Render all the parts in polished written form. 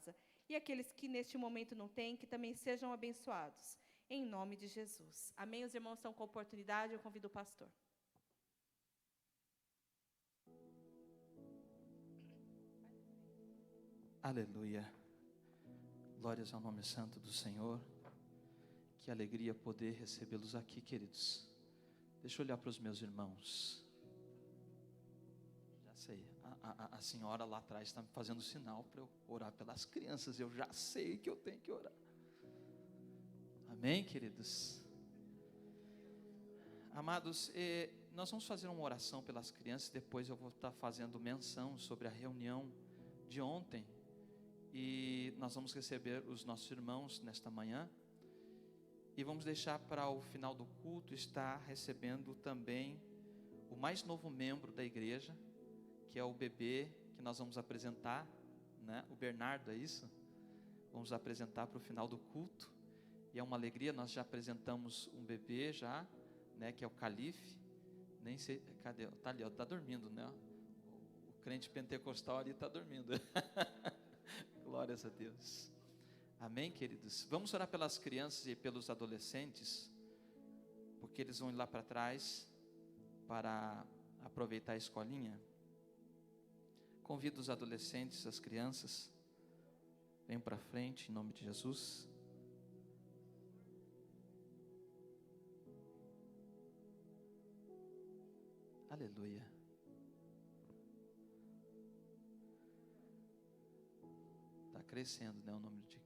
casa. E aqueles que neste momento não têm, que também sejam abençoados. Em nome de Jesus. Amém? Os irmãos estão com oportunidade, eu convido o pastor. Aleluia. Glórias ao nome santo do Senhor. Que alegria poder recebê-los aqui, queridos. Deixa eu olhar para os meus irmãos. Já sei, a senhora lá atrás está me fazendo sinal para eu orar pelas crianças. Eu já sei que eu tenho que orar. Amém, queridos? Amados, nós vamos fazer uma oração pelas crianças. Depois eu vou estar fazendo menção sobre a reunião de ontem. E nós vamos receber os nossos irmãos nesta manhã. E vamos deixar para o final do culto estar recebendo também o mais novo membro da igreja, que é o bebê que nós vamos apresentar, né? O Bernardo, é isso? Vamos apresentar para o final do culto. E é uma alegria, nós já apresentamos um bebê já, né? Que é o Calife. Nem sei, cadê? Está ali, está dormindo, né? O crente pentecostal ali está dormindo. Glórias a Deus. Amém, queridos? Vamos orar pelas crianças e pelos adolescentes, porque eles vão ir lá para trás para aproveitar a escolinha. Convido os adolescentes, as crianças, venham para frente em nome de Jesus. Aleluia. Está crescendo, né, o número de...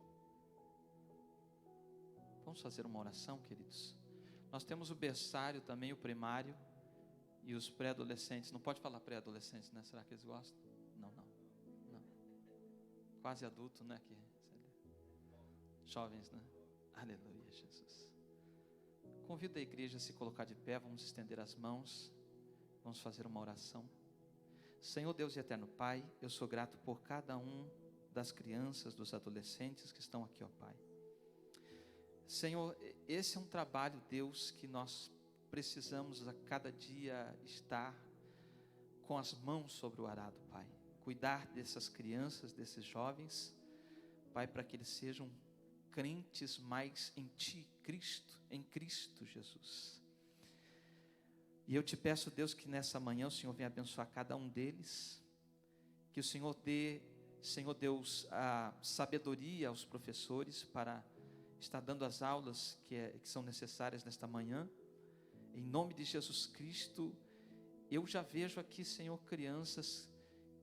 Vamos fazer uma oração, queridos. Nós temos o berçário também, o primário e os pré-adolescentes. Não pode falar pré-adolescentes, né? Será que eles gostam? Não. Quase adulto, né? Jovens, né? Aleluia, Jesus. Convido a igreja a se colocar de pé. Vamos estender as mãos. Vamos fazer uma oração. Senhor Deus e eterno Pai, eu sou grato por cada um das crianças, dos adolescentes que estão aqui, ó Pai. Senhor, esse é um trabalho, Deus, que nós precisamos a cada dia estar com as mãos sobre o arado, Pai. Cuidar dessas crianças, desses jovens, Pai, para que eles sejam crentes mais em Ti, Cristo, em Cristo Jesus. E eu te peço, Deus, que nessa manhã o Senhor venha abençoar cada um deles, que o Senhor dê, Senhor Deus, a sabedoria aos professores para estar dando as aulas que são necessárias nesta manhã. Em nome de Jesus Cristo, eu já vejo aqui, Senhor, crianças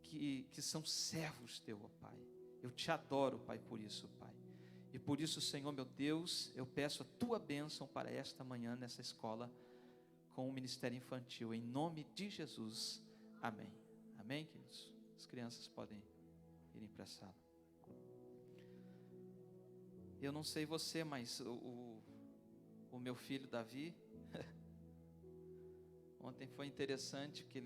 que são servos Teu, ó Pai. Eu te adoro, Pai, por isso, Pai. E por isso, Senhor, meu Deus, eu peço a Tua bênção para esta manhã nessa escola com o Ministério Infantil. Em nome de Jesus, amém. Amém, queridos? As crianças podem irem para a sala. Eu não sei você, mas o meu filho Davi, ontem foi interessante que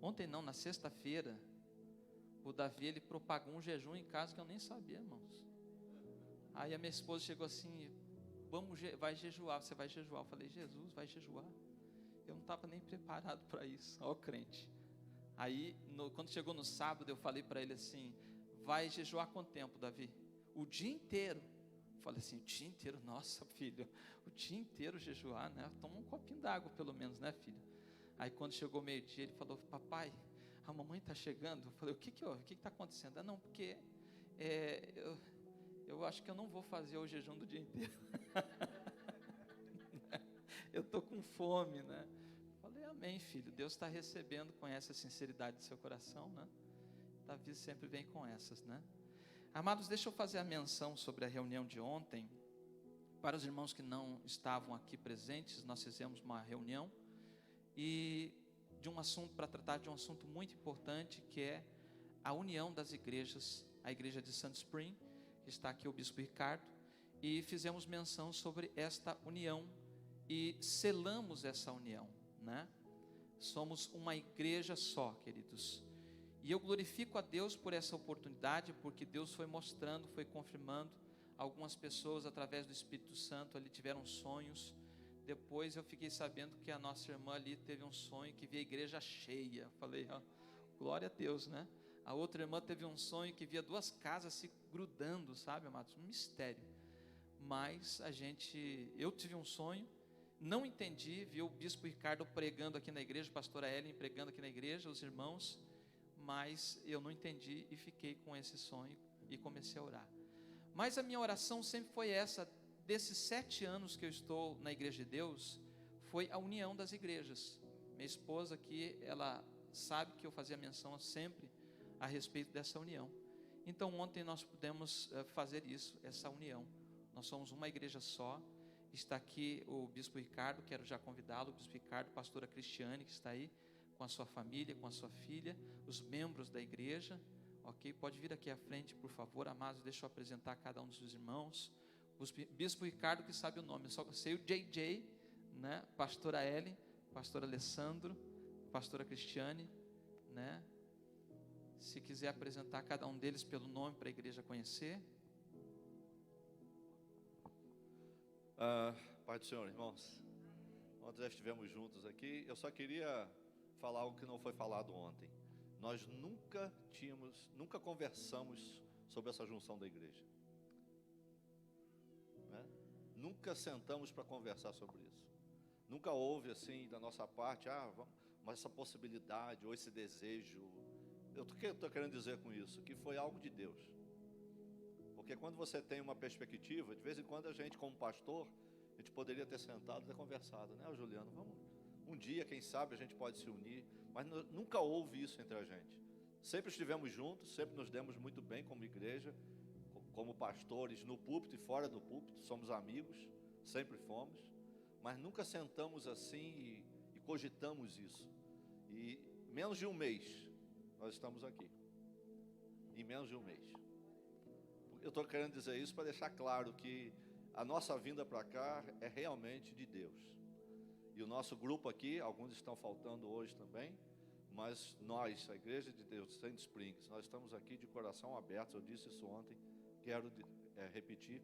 ontem não, na sexta-feira, o Davi, ele propagou um jejum em casa que eu nem sabia, irmãos. Aí a minha esposa chegou assim, vai jejuar, você vai jejuar. Eu falei, Jesus, vai jejuar? Eu não estava nem preparado para isso, ó crente. Aí, quando chegou no sábado, eu falei para ele assim, vai jejuar quanto tempo, Davi? O dia inteiro. Falei assim, o dia inteiro? Nossa, filho, o dia inteiro jejuar, né? Toma um copinho d'água pelo menos, né, filho? Aí quando chegou meio-dia, ele falou, papai, a mamãe está chegando. Eu falei, o que houve? O que está acontecendo? Não, porque eu acho que eu não vou fazer o jejum do dia inteiro. Eu estou com fome, né? Falei, amém, filho, Deus está recebendo, conhece a sinceridade do seu coração, né? Davi sempre vem com essas, né? Amados, deixa eu fazer a menção sobre a reunião de ontem. Para os irmãos que não estavam aqui presentes, nós fizemos uma reunião e para tratar de um assunto muito importante, que é a união das igrejas, a igreja de Sand Spring, que está aqui o bispo Ricardo, e fizemos menção sobre esta união e selamos essa união, né? Somos uma igreja só, queridos. E eu glorifico a Deus por essa oportunidade, porque Deus foi mostrando, foi confirmando. Algumas pessoas, através do Espírito Santo, ali tiveram sonhos. Depois eu fiquei sabendo que a nossa irmã ali teve um sonho, que via a igreja cheia. Eu falei, ó, glória a Deus, né? A outra irmã teve um sonho que via 2 casas se grudando, sabe, amados? Um mistério. Mas eu tive um sonho, não entendi, vi o bispo Ricardo pregando aqui na igreja, a pastora Ellen pregando aqui na igreja, os irmãos, mas eu não entendi e fiquei com esse sonho e comecei a orar. Mas a minha oração sempre foi essa, desses 7 anos que eu estou na igreja de Deus, foi a união das igrejas. Minha esposa aqui, ela sabe que eu fazia menção sempre a respeito dessa união. Então ontem nós pudemos fazer isso, essa união. Nós somos uma igreja só. Está aqui o bispo Ricardo, quero já convidá-lo, o bispo Ricardo, pastora Cristiane, que está aí com a sua família, com a sua filha, os membros da igreja, ok? Pode vir aqui à frente, por favor, amados, deixa eu apresentar cada um dos irmãos. O bispo Ricardo, que sabe o nome, só sei o JJ, né? Pastora Ellen, pastor Alessandro, pastora Cristiane, né? Se quiser apresentar cada um deles pelo nome para a igreja conhecer. Pai do Senhor, irmãos, ontem já estivemos juntos aqui. Eu só queria falar algo que não foi falado ontem. Nós nunca conversamos sobre essa junção da igreja, né? Nunca sentamos para conversar sobre isso. Nunca houve assim da nossa parte, mas essa possibilidade ou esse desejo. O que eu estou querendo dizer com isso? Que foi algo de Deus. Porque quando você tem uma perspectiva, de vez em quando a gente, como pastor, a gente poderia ter sentado e ter conversado, né, Juliano? Um dia, quem sabe, a gente pode se unir, mas nunca houve isso entre a gente. Sempre estivemos juntos, sempre nos demos muito bem como igreja, como pastores, no púlpito e fora do púlpito, somos amigos, sempre fomos, mas nunca sentamos assim e cogitamos isso. E menos de um mês, nós estamos aqui. Em menos de um mês. Eu estou querendo dizer isso para deixar claro que a nossa vinda para cá é realmente de Deus. E o nosso grupo aqui, alguns estão faltando hoje também, mas nós, a Igreja de Deus, Sand Springs, nós estamos aqui de coração aberto. Eu disse isso ontem, quero repetir.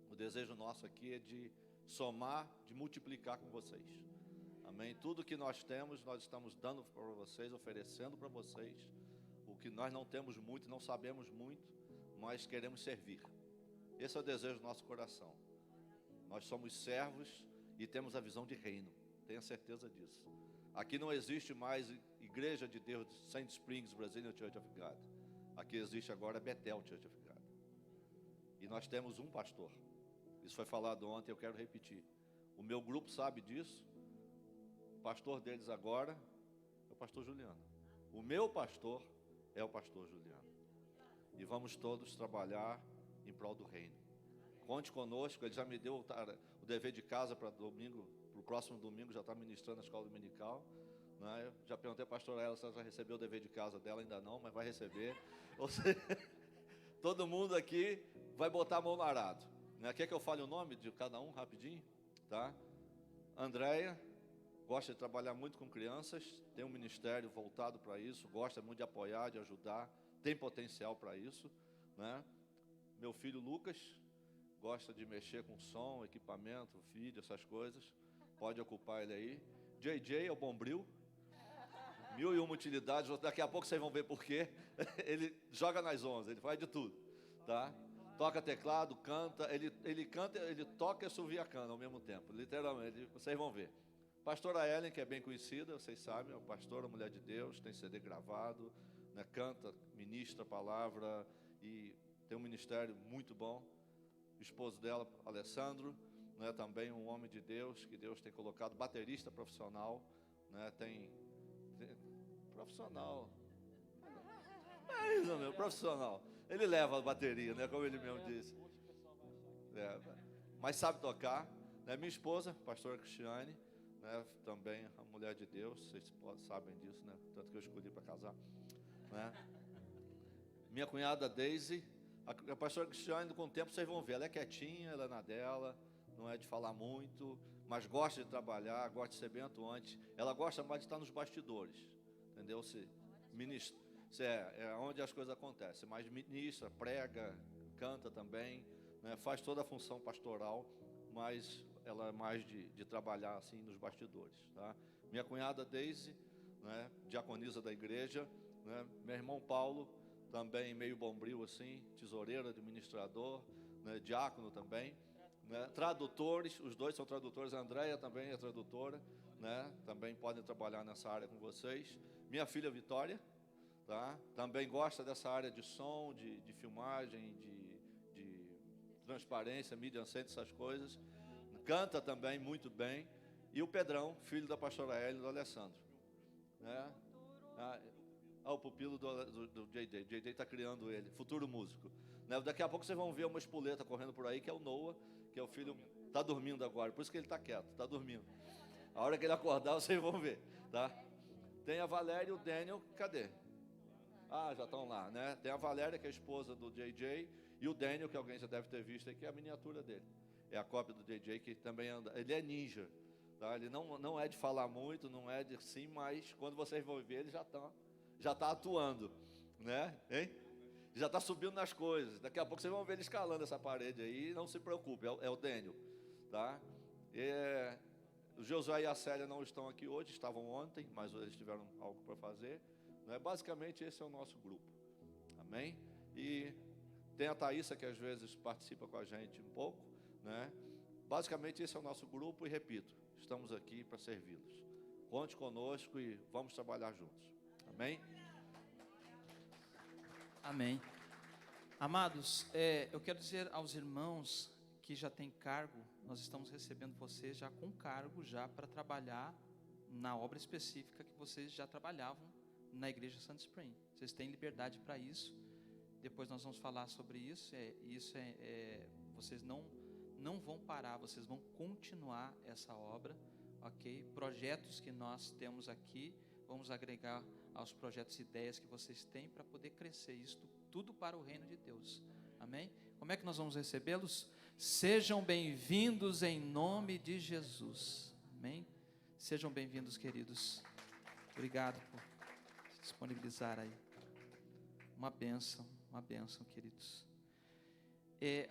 O desejo nosso aqui é de somar, de multiplicar com vocês. Amém? Tudo que nós temos, nós estamos dando para vocês, oferecendo para vocês. O que nós não temos muito, não sabemos muito, mas queremos servir. Esse é o desejo do nosso coração. Nós somos servos e temos a visão de reino, tenha certeza disso. Aqui não existe mais Igreja de Deus, Sand Springs, Brazilian Church of God. Aqui existe agora Bethel Church of God. E nós temos um pastor. Isso foi falado ontem, eu quero repetir. O meu grupo sabe disso. O pastor deles agora é o pastor Juliano. O meu pastor é o pastor Juliano. E vamos todos trabalhar em prol do reino. Conte conosco, ele já me deu o dever de casa para domingo, para o próximo domingo, já está ministrando na escola dominical, né? Eu já perguntei à pastora ela se ela já recebeu o dever de casa dela, ainda não, mas vai receber. Ou seja, todo mundo aqui vai botar a mão no arado, né? Quer que eu fale o nome de cada um rapidinho? Tá? Andréia gosta de trabalhar muito com crianças, tem um ministério voltado para isso, gosta muito de apoiar, de ajudar, tem potencial para isso, né? Meu filho Lucas gosta de mexer com som, equipamento, vídeo, essas coisas. Pode ocupar ele aí. JJ é o bombril. 1001 utilidades. Daqui a pouco vocês vão ver por quê. Ele joga nas 11, ele faz de tudo, tá? Toca teclado, canta. Ele canta, ele toca e assovia a cana ao mesmo tempo. Literalmente, vocês vão ver. Pastora Ellen, que é bem conhecida, vocês sabem, é uma pastora, mulher de Deus, tem CD gravado, né? Canta, ministra a palavra e tem um ministério muito bom. O esposo dela, Alessandro, né, também um homem de Deus, que Deus tem colocado, baterista profissional, né, tem profissional, profissional, ele leva a bateria, né, como ele mesmo disse, mas sabe tocar, né, minha esposa, pastora Cristiane, né, também a mulher de Deus, vocês sabem disso, né, tanto que eu escolhi para casar, né, minha cunhada Daisy. A pastora Cristiane, com o tempo, vocês vão ver, ela é quietinha, ela é na dela, não é de falar muito, mas gosta de trabalhar, gosta de ser bem atuante. Ela gosta mais de estar nos bastidores, entendeu? É onde as coisas acontecem, mas ministra, prega, canta também, né? Faz toda a função pastoral, mas ela é mais de trabalhar assim nos bastidores, tá? Minha cunhada Daisy, né? Diaconisa da igreja, né? Meu irmão Paulo, também meio bombril assim, tesoureiro, administrador, né? Diácono também, né? Tradutores, os dois são tradutores. A Andréia também é tradutora, né? Também podem trabalhar nessa área com vocês. Minha filha Vitória, tá? Também gosta dessa área de som, de filmagem, de transparência, media center, essas coisas. Canta também muito bem. E o Pedrão, filho da pastora Hélio e do Alessandro, né? O pupilo do JJ. JJ está criando ele, futuro músico, né? Daqui a pouco vocês vão ver uma espoleta correndo por aí, que é o Noah, que é o filho, está dormindo agora, por isso que ele está quieto, está dormindo. A hora que ele acordar, vocês vão ver, tá? Tem a Valéria e o Daniel, cadê? Já estão lá, né? Tem a Valéria, que é a esposa do JJ, e o Daniel, que alguém já deve ter visto aí, que é a miniatura dele. É a cópia do JJ, que também anda. Ele é ninja, tá? Ele não é de falar muito, não é de sim, mas quando vocês vão ver, ele já está atuando, né? Hein? Já está subindo nas coisas. Daqui a pouco vocês vão ver ele escalando essa parede aí. Não se preocupe, é o Daniel, tá? O Josué e a Célia não estão aqui hoje, estavam ontem, mas eles tiveram algo para fazer, né? Basicamente esse é o nosso grupo, amém? E tem a Thaísa, que às vezes participa com a gente um pouco, né? Basicamente esse é o nosso grupo e repito, estamos aqui para servi-los. Conte conosco e vamos trabalhar juntos, amém? Amém. Amados, eu quero dizer aos irmãos que já têm cargo, nós estamos recebendo vocês já com cargo já para trabalhar na obra específica que vocês já trabalhavam na igreja Santo Spring. Vocês têm liberdade para isso. Depois nós vamos falar sobre isso. Vocês não vão parar, vocês vão continuar essa obra, ok? Projetos que nós temos aqui, vamos agregar aos projetos e ideias que vocês têm para poder crescer isto tudo para o reino de Deus, amém? Como é que nós vamos recebê-los? Sejam bem-vindos em nome de Jesus, amém? Sejam bem-vindos, queridos. Obrigado por se disponibilizar aí. Uma bênção, queridos.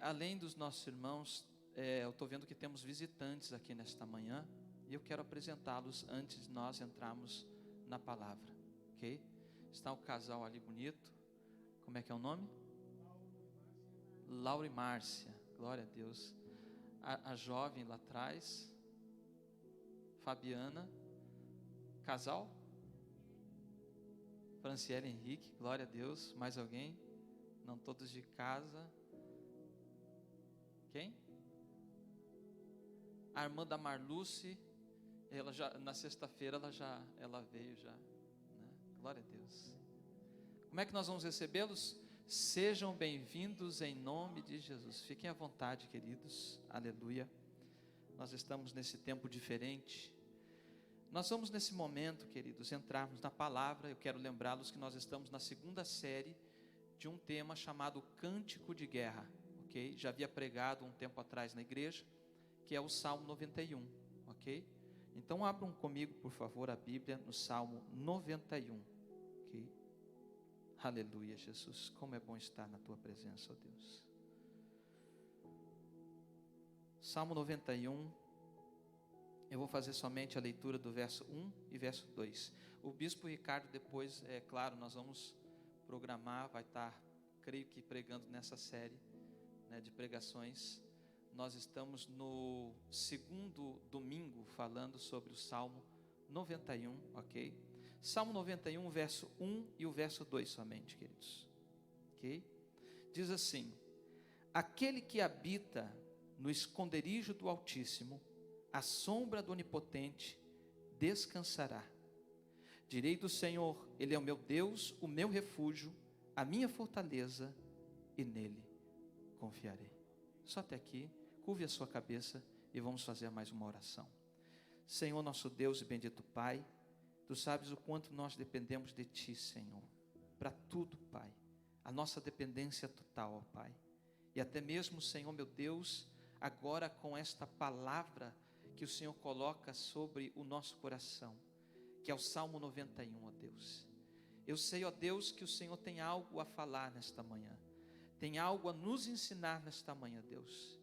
Além dos nossos irmãos, eu estou vendo que temos visitantes aqui nesta manhã, e eu quero apresentá-los antes de nós entrarmos na palavra, ok? Está o casal ali bonito. Como é que é o nome? Laura e Márcia, glória a Deus. A jovem lá atrás, Fabiana, casal? Franciele Henrique, glória a Deus. Mais alguém? Não todos de casa. Quem? A irmã da Marluce, ela já, na sexta-feira ela veio já, né? Glória a Deus. Como é que nós vamos recebê-los? Sejam bem-vindos em nome de Jesus. Fiquem à vontade, queridos. Aleluia. Nós estamos nesse tempo diferente. Nós vamos nesse momento, queridos, entrarmos na palavra. Eu quero lembrá-los que nós estamos na segunda série de um tema chamado Cântico de Guerra, ok? Já havia pregado um tempo atrás na igreja, que é o Salmo 91, ok? Então abram comigo, por favor, a Bíblia no Salmo 91, ok? Aleluia, Jesus, como é bom estar na Tua presença, ó Deus. Salmo 91, eu vou fazer somente a leitura do verso 1 e verso 2. O Bispo Ricardo depois, claro, nós vamos programar, vai estar, creio que pregando nessa série, né, de pregações. Nós estamos no segundo domingo falando sobre o Salmo 91, ok? Salmo 91, verso 1 e o verso 2 somente, queridos, ok? Diz assim: aquele que habita no esconderijo do Altíssimo, à sombra do Onipotente, descansará. Direi do Senhor, Ele é o meu Deus, o meu refúgio, a minha fortaleza, e nele confiarei. Só até aqui, curve a sua cabeça e vamos fazer mais uma oração. Senhor, nosso Deus e bendito Pai, Tu sabes o quanto nós dependemos de Ti, Senhor, para tudo, Pai. A nossa dependência total, ó Pai. E até mesmo, Senhor, meu Deus, agora com esta palavra que o Senhor coloca sobre o nosso coração, que é o Salmo 91, ó Deus. Eu sei, ó Deus, que o Senhor tem algo a falar nesta manhã, tem algo a nos ensinar nesta manhã, Deus.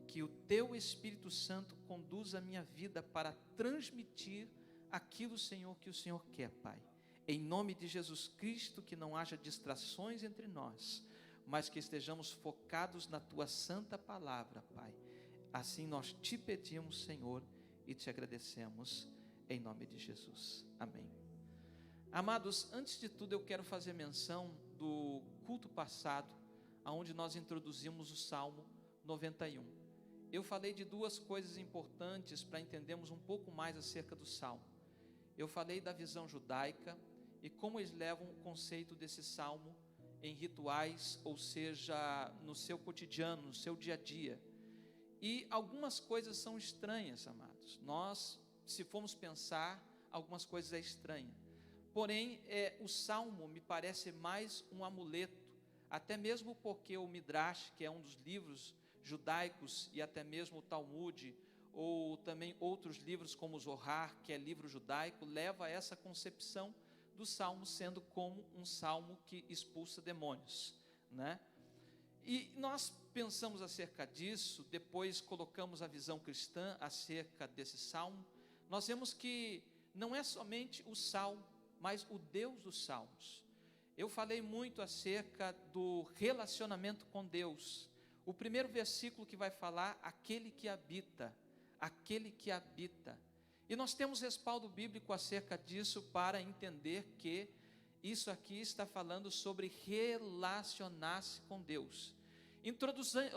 Que o Teu Espírito Santo conduza a minha vida para transmitir aquilo, Senhor, que o Senhor quer, Pai. Em nome de Jesus Cristo, que não haja distrações entre nós, mas que estejamos focados na Tua santa palavra, Pai. Assim nós te pedimos, Senhor, e te agradecemos, em nome de Jesus. Amém. Amados, antes de tudo eu quero fazer menção do culto passado, onde nós introduzimos o Salmo 91. Eu falei de duas coisas importantes para entendermos um pouco mais acerca do Salmo. Eu falei da visão judaica e como eles levam o conceito desse Salmo em rituais, ou seja, no seu cotidiano, no seu dia a dia. E algumas coisas são estranhas, amados. Nós, se formos pensar, algumas coisas é estranha. Porém, o Salmo me parece mais um amuleto, até mesmo porque o Midrash, que é um dos livros judaicos, e até mesmo o Talmud, ou também outros livros como o Zohar, que é livro judaico, leva a essa concepção do Salmo sendo como um Salmo que expulsa demônios, né? E nós pensamos acerca disso, depois colocamos a visão cristã acerca desse Salmo. Nós vemos que não é somente o Salmo, mas o Deus dos Salmos. Eu falei muito acerca do relacionamento com Deus. O primeiro versículo que vai falar, aquele que habita, aquele que habita. E nós temos respaldo bíblico acerca disso para entender que isso aqui está falando sobre relacionar-se com Deus.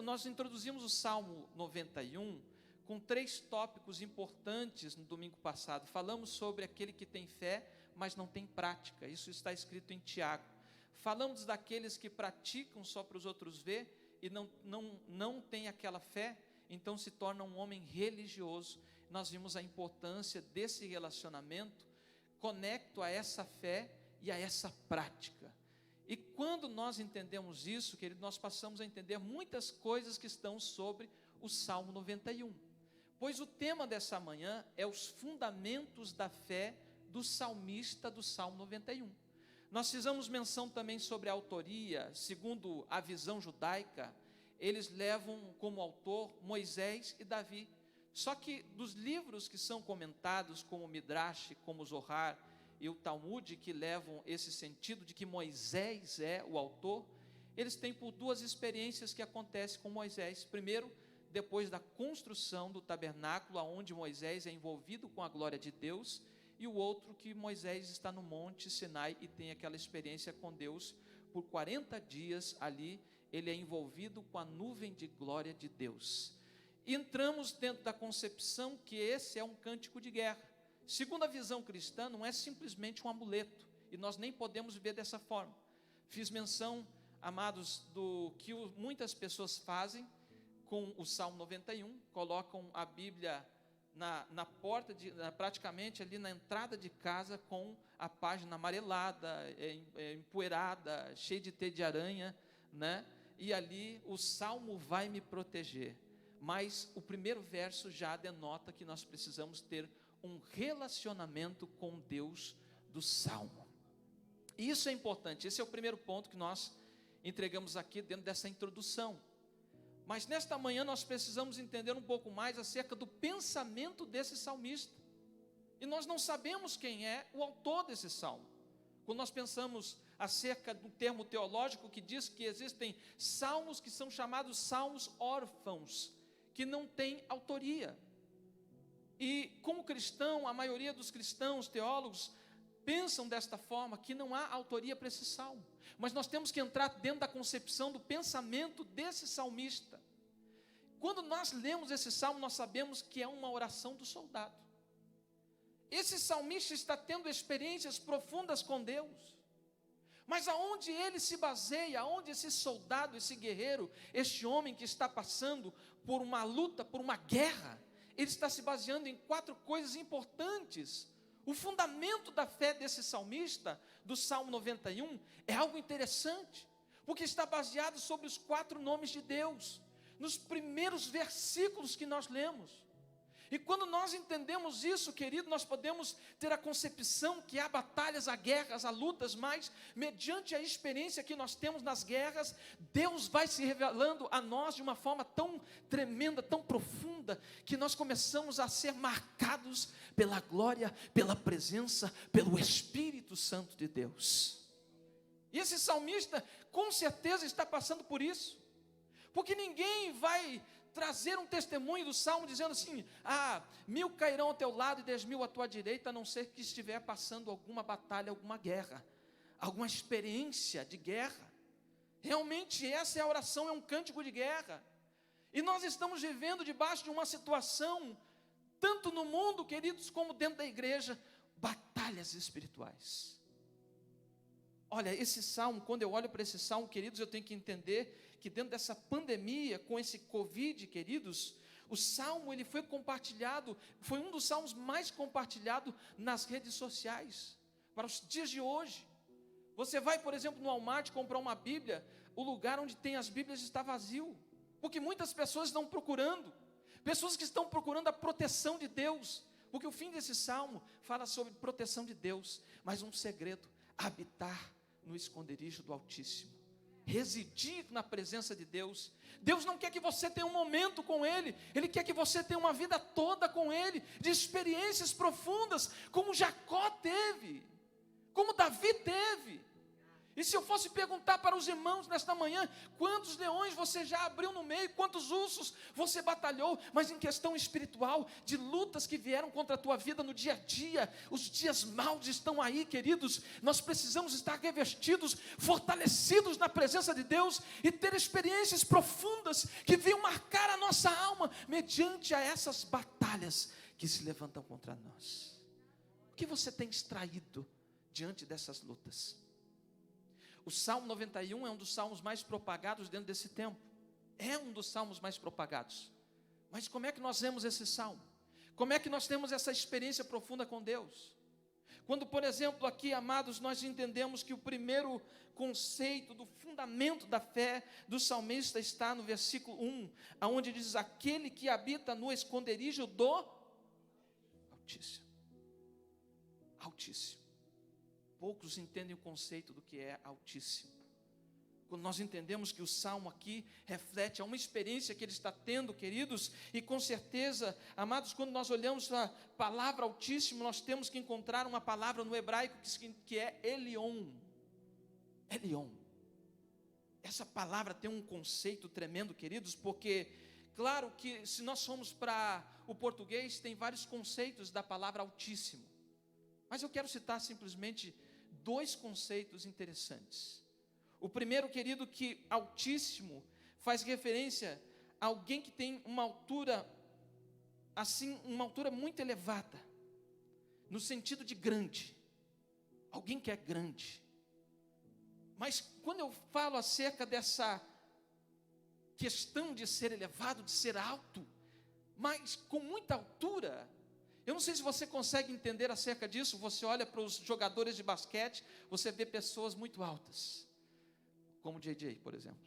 Nós introduzimos o Salmo 91 com 3 tópicos importantes no domingo passado. Falamos sobre aquele que tem fé, mas não tem prática. Isso está escrito em Tiago. Falamos daqueles que praticam só para os outros ver e não tem aquela fé, então se torna um homem religioso. Nós vimos a importância desse relacionamento conecto a essa fé e a essa prática. E quando nós entendemos isso, querido, nós passamos a entender muitas coisas que estão sobre o Salmo 91. Pois o tema dessa manhã é os fundamentos da fé do salmista do Salmo 91. Nós fizemos menção também sobre a autoria. Segundo a visão judaica, eles levam como autor Moisés e Davi. Só que dos livros que são comentados, como o Midrash, como o Zohar e o Talmud, que levam esse sentido de que Moisés é o autor, eles têm por 2 experiências que acontecem com Moisés. Primeiro, depois da construção do tabernáculo, onde Moisés é envolvido com a glória de Deus, e o outro que Moisés está no monte Sinai e tem aquela experiência com Deus, por 40 dias ali, ele é envolvido com a nuvem de glória de Deus. E entramos dentro da concepção que esse é um cântico de guerra. Segundo a visão cristã, não é simplesmente um amuleto, e nós nem podemos viver dessa forma. Fiz menção, amados, do que muitas pessoas fazem com o Salmo 91, colocam a Bíblia na porta, praticamente ali na entrada de casa, com a página amarelada, empoeirada, cheia de teia de aranha, né? E ali o Salmo vai me proteger. Mas o primeiro verso já denota que nós precisamos ter um relacionamento com Deus do Salmo. E isso é importante, esse é o primeiro ponto que nós entregamos aqui dentro dessa introdução. Mas nesta manhã nós precisamos entender um pouco mais acerca do pensamento desse salmista. E nós não sabemos quem é o autor desse salmo. Quando nós pensamos acerca do termo teológico que diz que existem salmos que são chamados salmos órfãos, que não têm autoria. E como cristão, a maioria dos cristãos, teólogos, pensam desta forma, que não há autoria para esse salmo. Mas nós temos que entrar dentro da concepção do pensamento desse salmista. Quando nós lemos esse salmo, nós sabemos que é uma oração do soldado. Esse salmista está tendo experiências profundas com Deus. Mas aonde ele se baseia, aonde esse soldado, esse guerreiro, este homem que está passando por uma luta, por uma guerra, ele está se baseando em 4 coisas importantes. O fundamento da fé desse salmista, do Salmo 91, é algo interessante, porque está baseado sobre os 4 nomes de Deus, nos primeiros versículos que nós lemos. E quando nós entendemos isso, querido, nós podemos ter a concepção que há batalhas, há guerras, há lutas, mas mediante a experiência que nós temos nas guerras, Deus vai se revelando a nós de uma forma tão tremenda, tão profunda, que nós começamos a ser marcados pela glória, pela presença, pelo Espírito Santo de Deus. E esse salmista, com certeza, está passando por isso, porque ninguém vai trazer um testemunho do Salmo dizendo assim: 1000 cairão ao teu lado e 10.000 à tua direita, a não ser que estiver passando alguma batalha, alguma guerra, alguma experiência de guerra. Realmente essa é a oração, é um cântico de guerra, e nós estamos vivendo debaixo de uma situação, tanto no mundo, queridos, como dentro da igreja, batalhas espirituais. Olha, esse salmo, quando eu olho para esse salmo, queridos, eu tenho que entender que dentro dessa pandemia, com esse Covid, queridos, o salmo, ele foi compartilhado, foi um dos salmos mais compartilhados nas redes sociais, para os dias de hoje. Você vai, por exemplo, no Walmart comprar uma Bíblia, o lugar onde tem as Bíblias está vazio, porque muitas pessoas estão procurando, pessoas que estão procurando a proteção de Deus, porque o fim desse salmo fala sobre proteção de Deus, mas um segredo: habitar no esconderijo do Altíssimo, residir na presença de Deus. Deus não quer que você tenha um momento com Ele, Ele quer que você tenha uma vida toda com Ele, de experiências profundas, como Jacó teve, como Davi teve. E se eu fosse perguntar para os irmãos nesta manhã, quantos leões você já abriu no meio, quantos ursos você batalhou, mas em questão espiritual, de lutas que vieram contra a tua vida no dia a dia, os dias maus estão aí, queridos. Nós precisamos estar revestidos, fortalecidos na presença de Deus, e ter experiências profundas, que venham marcar a nossa alma, mediante a essas batalhas que se levantam contra nós. O que você tem extraído diante dessas lutas? O Salmo 91 é um dos salmos mais propagados dentro desse tempo. É um dos salmos mais propagados. Mas como é que nós vemos esse salmo? Como é que nós temos essa experiência profunda com Deus? Quando, por exemplo, aqui, amados, nós entendemos que o primeiro conceito do fundamento da fé do salmista está no versículo 1, onde diz: aquele que habita no esconderijo do Altíssimo. Altíssimo. Poucos entendem o conceito do que é Altíssimo. Quando nós entendemos que o Salmo aqui reflete a uma experiência que ele está tendo, queridos, e com certeza, amados, quando nós olhamos a palavra Altíssimo, nós temos que encontrar uma palavra no hebraico que é Elion. Elion. Essa palavra tem um conceito tremendo, queridos, porque, claro que se nós formos para o português, tem vários conceitos da palavra Altíssimo. Mas eu quero citar simplesmente 2 conceitos interessantes. O primeiro, querido, que Altíssimo faz referência a alguém que tem uma altura, assim, uma altura muito elevada, no sentido de grande, alguém que é grande. Mas quando eu falo acerca dessa questão de ser elevado, de ser alto, mas com muita altura, eu não sei se você consegue entender acerca disso. Você olha para os jogadores de basquete, você vê pessoas muito altas, como o JJ, por exemplo.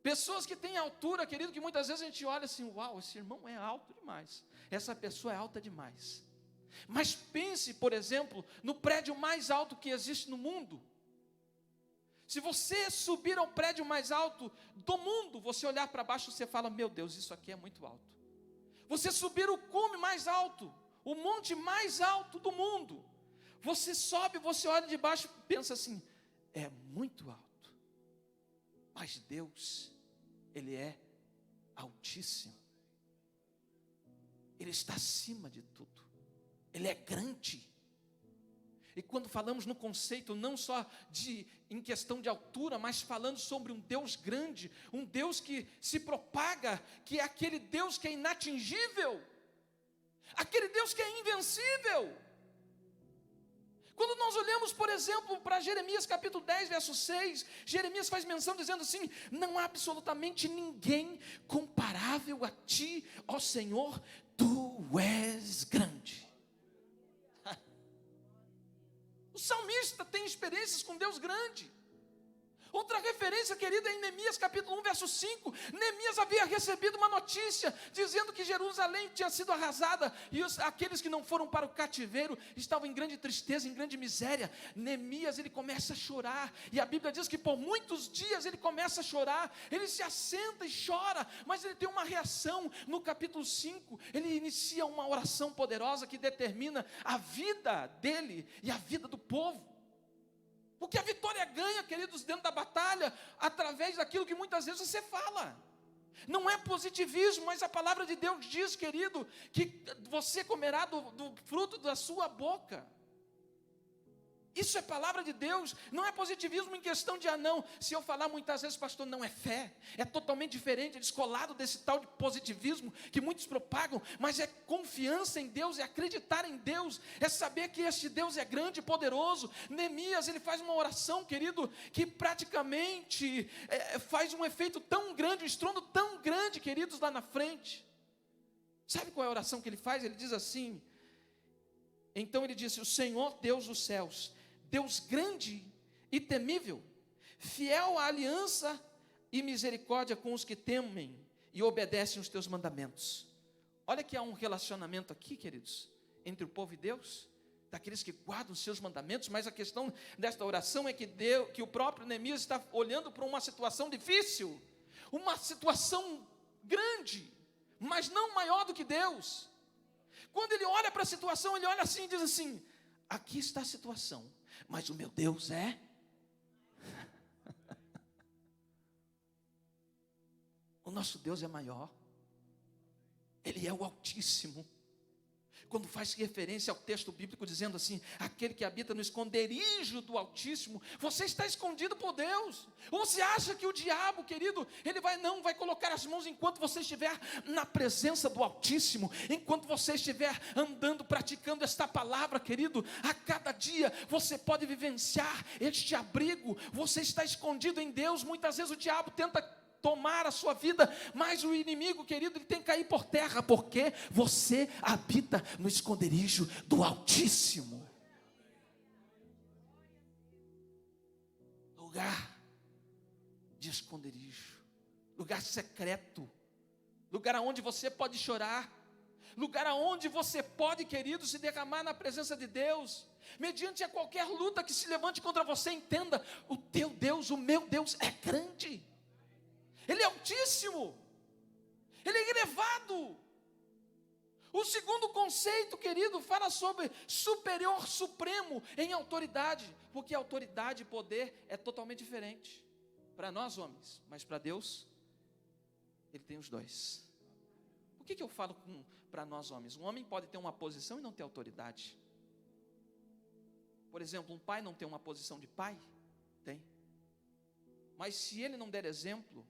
Pessoas que têm altura, querido, que muitas vezes a gente olha assim: uau, esse irmão é alto demais, essa pessoa é alta demais. Mas pense, por exemplo, no prédio mais alto que existe no mundo. Se você subir ao prédio mais alto do mundo, você olhar para baixo, você fala: meu Deus, isso aqui é muito alto. Você subir o cume mais alto, o monte mais alto do mundo, você sobe, você olha de baixo e pensa assim: é muito alto. Mas Deus, Ele é altíssimo, Ele está acima de tudo, Ele é grande. E quando falamos no conceito não só em questão de altura, mas falando sobre um Deus grande, um Deus que se propaga, que é aquele Deus que é inatingível, aquele Deus que é invencível. Quando nós olhamos, por exemplo, para Jeremias capítulo 10, verso 6, Jeremias faz menção dizendo assim: não há absolutamente ninguém comparável a ti, ó Senhor, tu és grande. O salmista tem experiências com Deus grande. Outra referência, querida, é em Neemias capítulo 1, verso 5. Neemias havia recebido uma notícia dizendo que Jerusalém tinha sido arrasada e aqueles que não foram para o cativeiro estavam em grande tristeza, em grande miséria. Neemias, ele começa a chorar, e a Bíblia diz que por muitos dias ele começa a chorar, ele se assenta e chora, mas ele tem uma reação. No capítulo 5, ele inicia uma oração poderosa que determina a vida dele e a vida do povo. Porque a vitória ganha, queridos, dentro da batalha, através daquilo que muitas vezes você fala. Não é positivismo, mas a palavra de Deus diz, querido, que você comerá do fruto da sua boca. Isso é palavra de Deus, não é positivismo em questão de não. Se eu falar muitas vezes, pastor, não é fé, é totalmente diferente, é descolado desse tal de positivismo que muitos propagam, mas é confiança em Deus, é acreditar em Deus, é saber que este Deus é grande e poderoso. Neemias, ele faz uma oração, querido, que praticamente faz um efeito tão grande, um estrondo tão grande, queridos, lá na frente. Sabe qual é a oração que ele faz? Ele diz assim, então ele disse, o Senhor Deus dos céus, Deus grande e temível, fiel à aliança e misericórdia com os que temem e obedecem os teus mandamentos. Olha que há um relacionamento aqui, queridos, entre o povo e Deus, daqueles que guardam os seus mandamentos, mas a questão desta oração é que o próprio Neemias está olhando para uma situação difícil, uma situação grande, mas não maior do que Deus. Quando ele olha para a situação, ele olha assim e diz assim, aqui está a situação, mas o meu Deus é... O nosso Deus é maior, Ele é o Altíssimo. Quando faz referência ao texto bíblico dizendo assim, aquele que habita no esconderijo do Altíssimo, você está escondido por Deus. Ou você acha que o diabo, querido, ele vai colocar as mãos enquanto você estiver na presença do Altíssimo, enquanto você estiver andando, praticando esta palavra, querido, a cada dia você pode vivenciar este abrigo, você está escondido em Deus. Muitas vezes o diabo tenta tomar a sua vida, mas o inimigo, querido, ele tem que cair por terra, porque você habita no esconderijo do Altíssimo. Lugar de esconderijo, lugar secreto, lugar onde você pode chorar, lugar onde você pode, querido, se derramar na presença de Deus, mediante a qualquer luta que se levante contra você. Entenda, o teu Deus, o meu Deus é grande, Ele é altíssimo, Ele é elevado. O segundo conceito, querido, fala sobre superior supremo em autoridade, porque autoridade e poder é totalmente diferente para nós homens, mas para Deus, Ele tem os dois. Por que eu falo para nós homens? Um homem pode ter uma posição e não ter autoridade. Por exemplo, um pai não tem uma posição de pai? Tem. Mas se ele não der exemplo,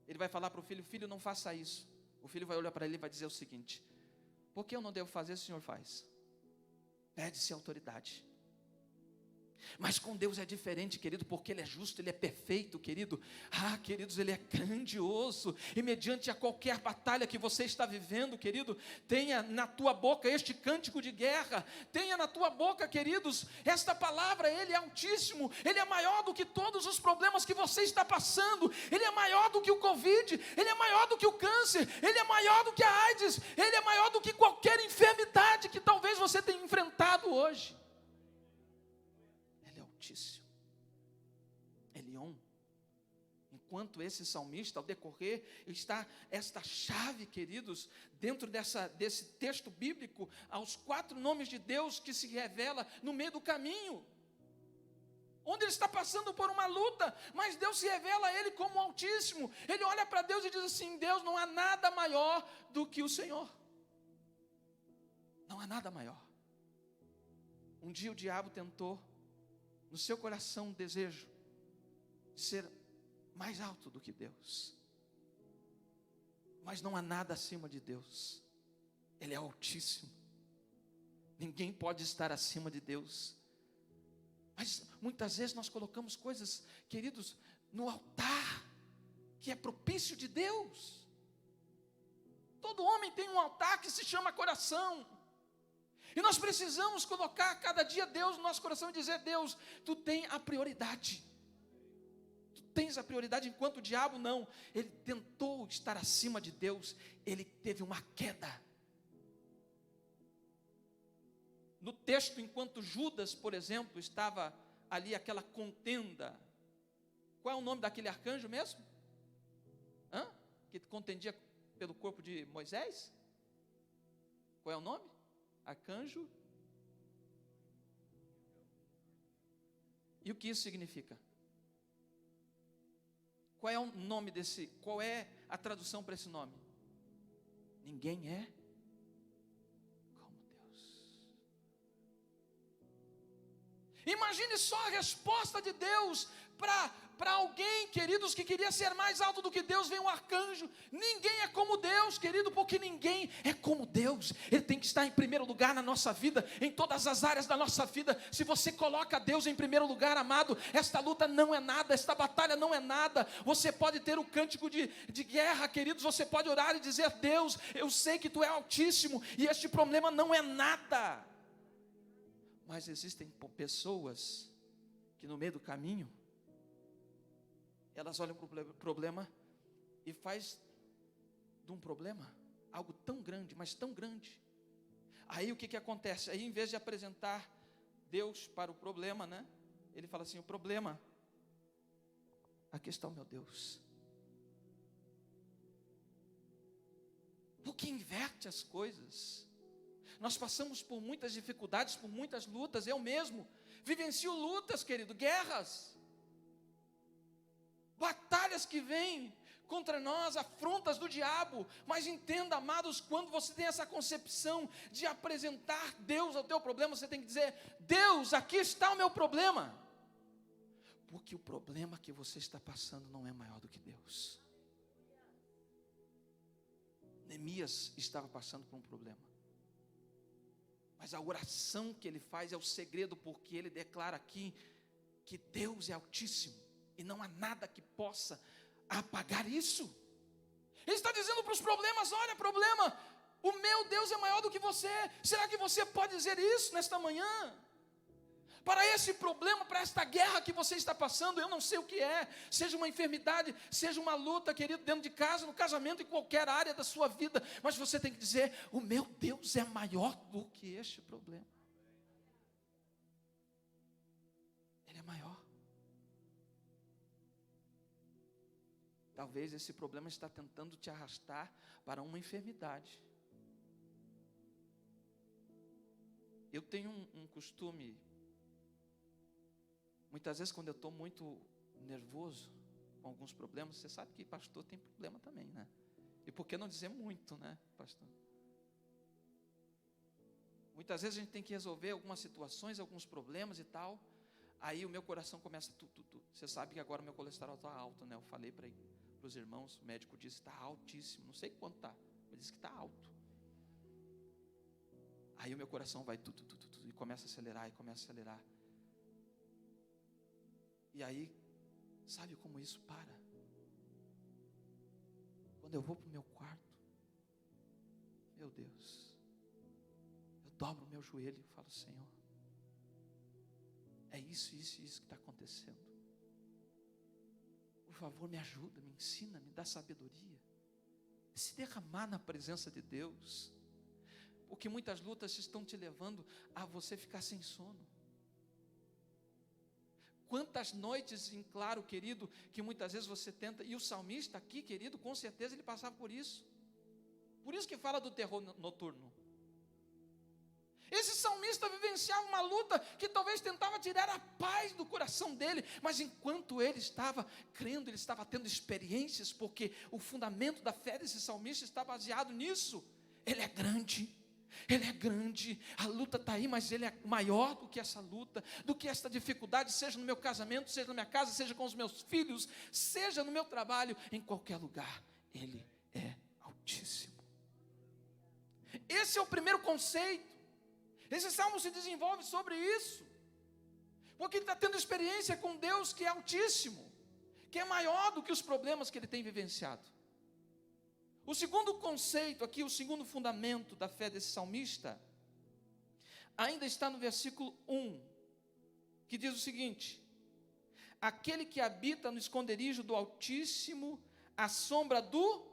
ele vai falar para o filho, filho, não faça isso. O filho vai olhar para ele e vai dizer o seguinte, por que eu não devo fazer, o Senhor faz? Pede-se autoridade. Mas com Deus é diferente, querido, porque Ele é justo, Ele é perfeito, querido. Queridos, Ele é grandioso. E mediante a qualquer batalha que você está vivendo, querido, tenha na tua boca este cântico de guerra. Tenha na tua boca, queridos, esta palavra. Ele é altíssimo, Ele é maior do que todos os problemas que você está passando. Ele é maior do que o Covid, Ele é maior do que o câncer, Ele é maior do que a AIDS, Ele é maior do que qualquer enfermidade que talvez você tenha enfrentado hoje. Altíssimo, Elion. Enquanto esse salmista, ao decorrer, está esta chave, queridos, dentro desse texto bíblico, aos 4 nomes de Deus que se revela no meio do caminho, onde ele está passando por uma luta, mas Deus se revela a ele como Altíssimo. Ele olha para Deus e diz assim, Deus, não há nada maior do que o Senhor. Não há nada maior. Um dia o diabo tentou no seu coração um desejo de ser mais alto do que Deus, mas não há nada acima de Deus. Ele é altíssimo, ninguém pode estar acima de Deus. Mas muitas vezes nós colocamos coisas, queridos, no altar que é propício de Deus. Todo homem tem um altar que se chama coração. E nós precisamos colocar cada dia Deus no nosso coração e dizer, Deus, Tu tem a prioridade. tens a prioridade, enquanto o diabo não. Ele tentou estar acima de Deus, ele teve uma queda. No texto, enquanto Judas, por exemplo, estava ali aquela contenda, qual é o nome daquele arcanjo mesmo? Que contendia pelo corpo de Moisés? Qual é o nome? Arcanjo. E o que isso significa? Qual é o nome desse, qual é a tradução para esse nome? Ninguém é como Deus. Imagine só a resposta de Deus para alguém, queridos, que queria ser mais alto do que Deus. Vem um arcanjo. Ninguém é como Deus, querido, porque ninguém é como Deus. Ele tem que estar em primeiro lugar na nossa vida, em todas as áreas da nossa vida. Se você coloca Deus em primeiro lugar, amado, esta luta não é nada, esta batalha não é nada. Você pode ter o cântico de guerra, queridos, você pode orar e dizer: Deus, eu sei que Tu é altíssimo e este problema não é nada. Mas existem pessoas que no meio do caminho, elas olham para o problema e faz de um problema algo tão grande, mas tão grande. Aí o que acontece? Aí, em vez de apresentar Deus para o problema, né? Ele fala assim: o problema, aqui está o meu Deus. Porque inverte as coisas. Nós passamos por muitas dificuldades, por muitas lutas. Eu mesmo vivencio lutas, querido, guerras, batalhas que vêm contra nós, afrontas do diabo. Mas entenda, amados, quando você tem essa concepção de apresentar Deus ao teu problema, você tem que dizer: Deus, aqui está o meu problema. Porque o problema que você está passando não é maior do que Deus. Neemias estava passando por um problema, mas a oração que ele faz é o segredo, porque ele declara aqui que Deus é altíssimo e não há nada que possa apagar isso. Ele está dizendo para os problemas: olha, problema, o meu Deus é maior do que você. Será que você pode dizer isso nesta manhã? Para esse problema, para esta guerra que você está passando, eu não sei o que é, seja uma enfermidade, seja uma luta, querido, dentro de casa, no casamento, em qualquer área da sua vida, mas você tem que dizer: o meu Deus é maior do que este problema. Ele é maior. Talvez esse problema está tentando te arrastar para uma enfermidade. Eu tenho um costume, muitas vezes quando eu estou muito nervoso com alguns problemas, você sabe que pastor tem problema também, né? E por que não dizer muito, né, pastor? Muitas vezes a gente tem que resolver algumas situações, alguns problemas e tal. Aí o meu coração começa Você sabe que agora o meu colesterol está alto, né? Eu falei para os irmãos, o médico disse que está altíssimo, não sei quanto está, ele disse que está alto. Aí o meu coração vai e começa a acelerar, E aí, sabe como isso para? Quando eu vou para o meu quarto, meu Deus, eu dobro o meu joelho e falo: Senhor, é isso que está acontecendo. Por favor, me ajuda, me ensina, me dá sabedoria. Se derramar na presença de Deus. Porque muitas lutas estão te levando a você ficar sem sono. Quantas noites em claro, querido, que muitas vezes você tenta, e o salmista aqui, querido, com certeza ele passava por isso. Por isso que fala do terror noturno. Esse salmista vivenciava uma luta que talvez tentava tirar a paz do coração dele, mas enquanto ele estava crendo, ele estava tendo experiências, porque o fundamento da fé desse salmista está baseado nisso. Ele é grande, a luta está aí, mas Ele é maior do que essa luta, do que esta dificuldade, seja no meu casamento, seja na minha casa, seja com os meus filhos, seja no meu trabalho, em qualquer lugar, Ele é altíssimo. Esse é o primeiro conceito. Esse salmo se desenvolve sobre isso, porque ele está tendo experiência com Deus que é altíssimo, que é maior do que os problemas que ele tem vivenciado. O segundo conceito aqui, o segundo fundamento da fé desse salmista, ainda está no versículo 1, que diz o seguinte: aquele que habita no esconderijo do Altíssimo, à sombra do...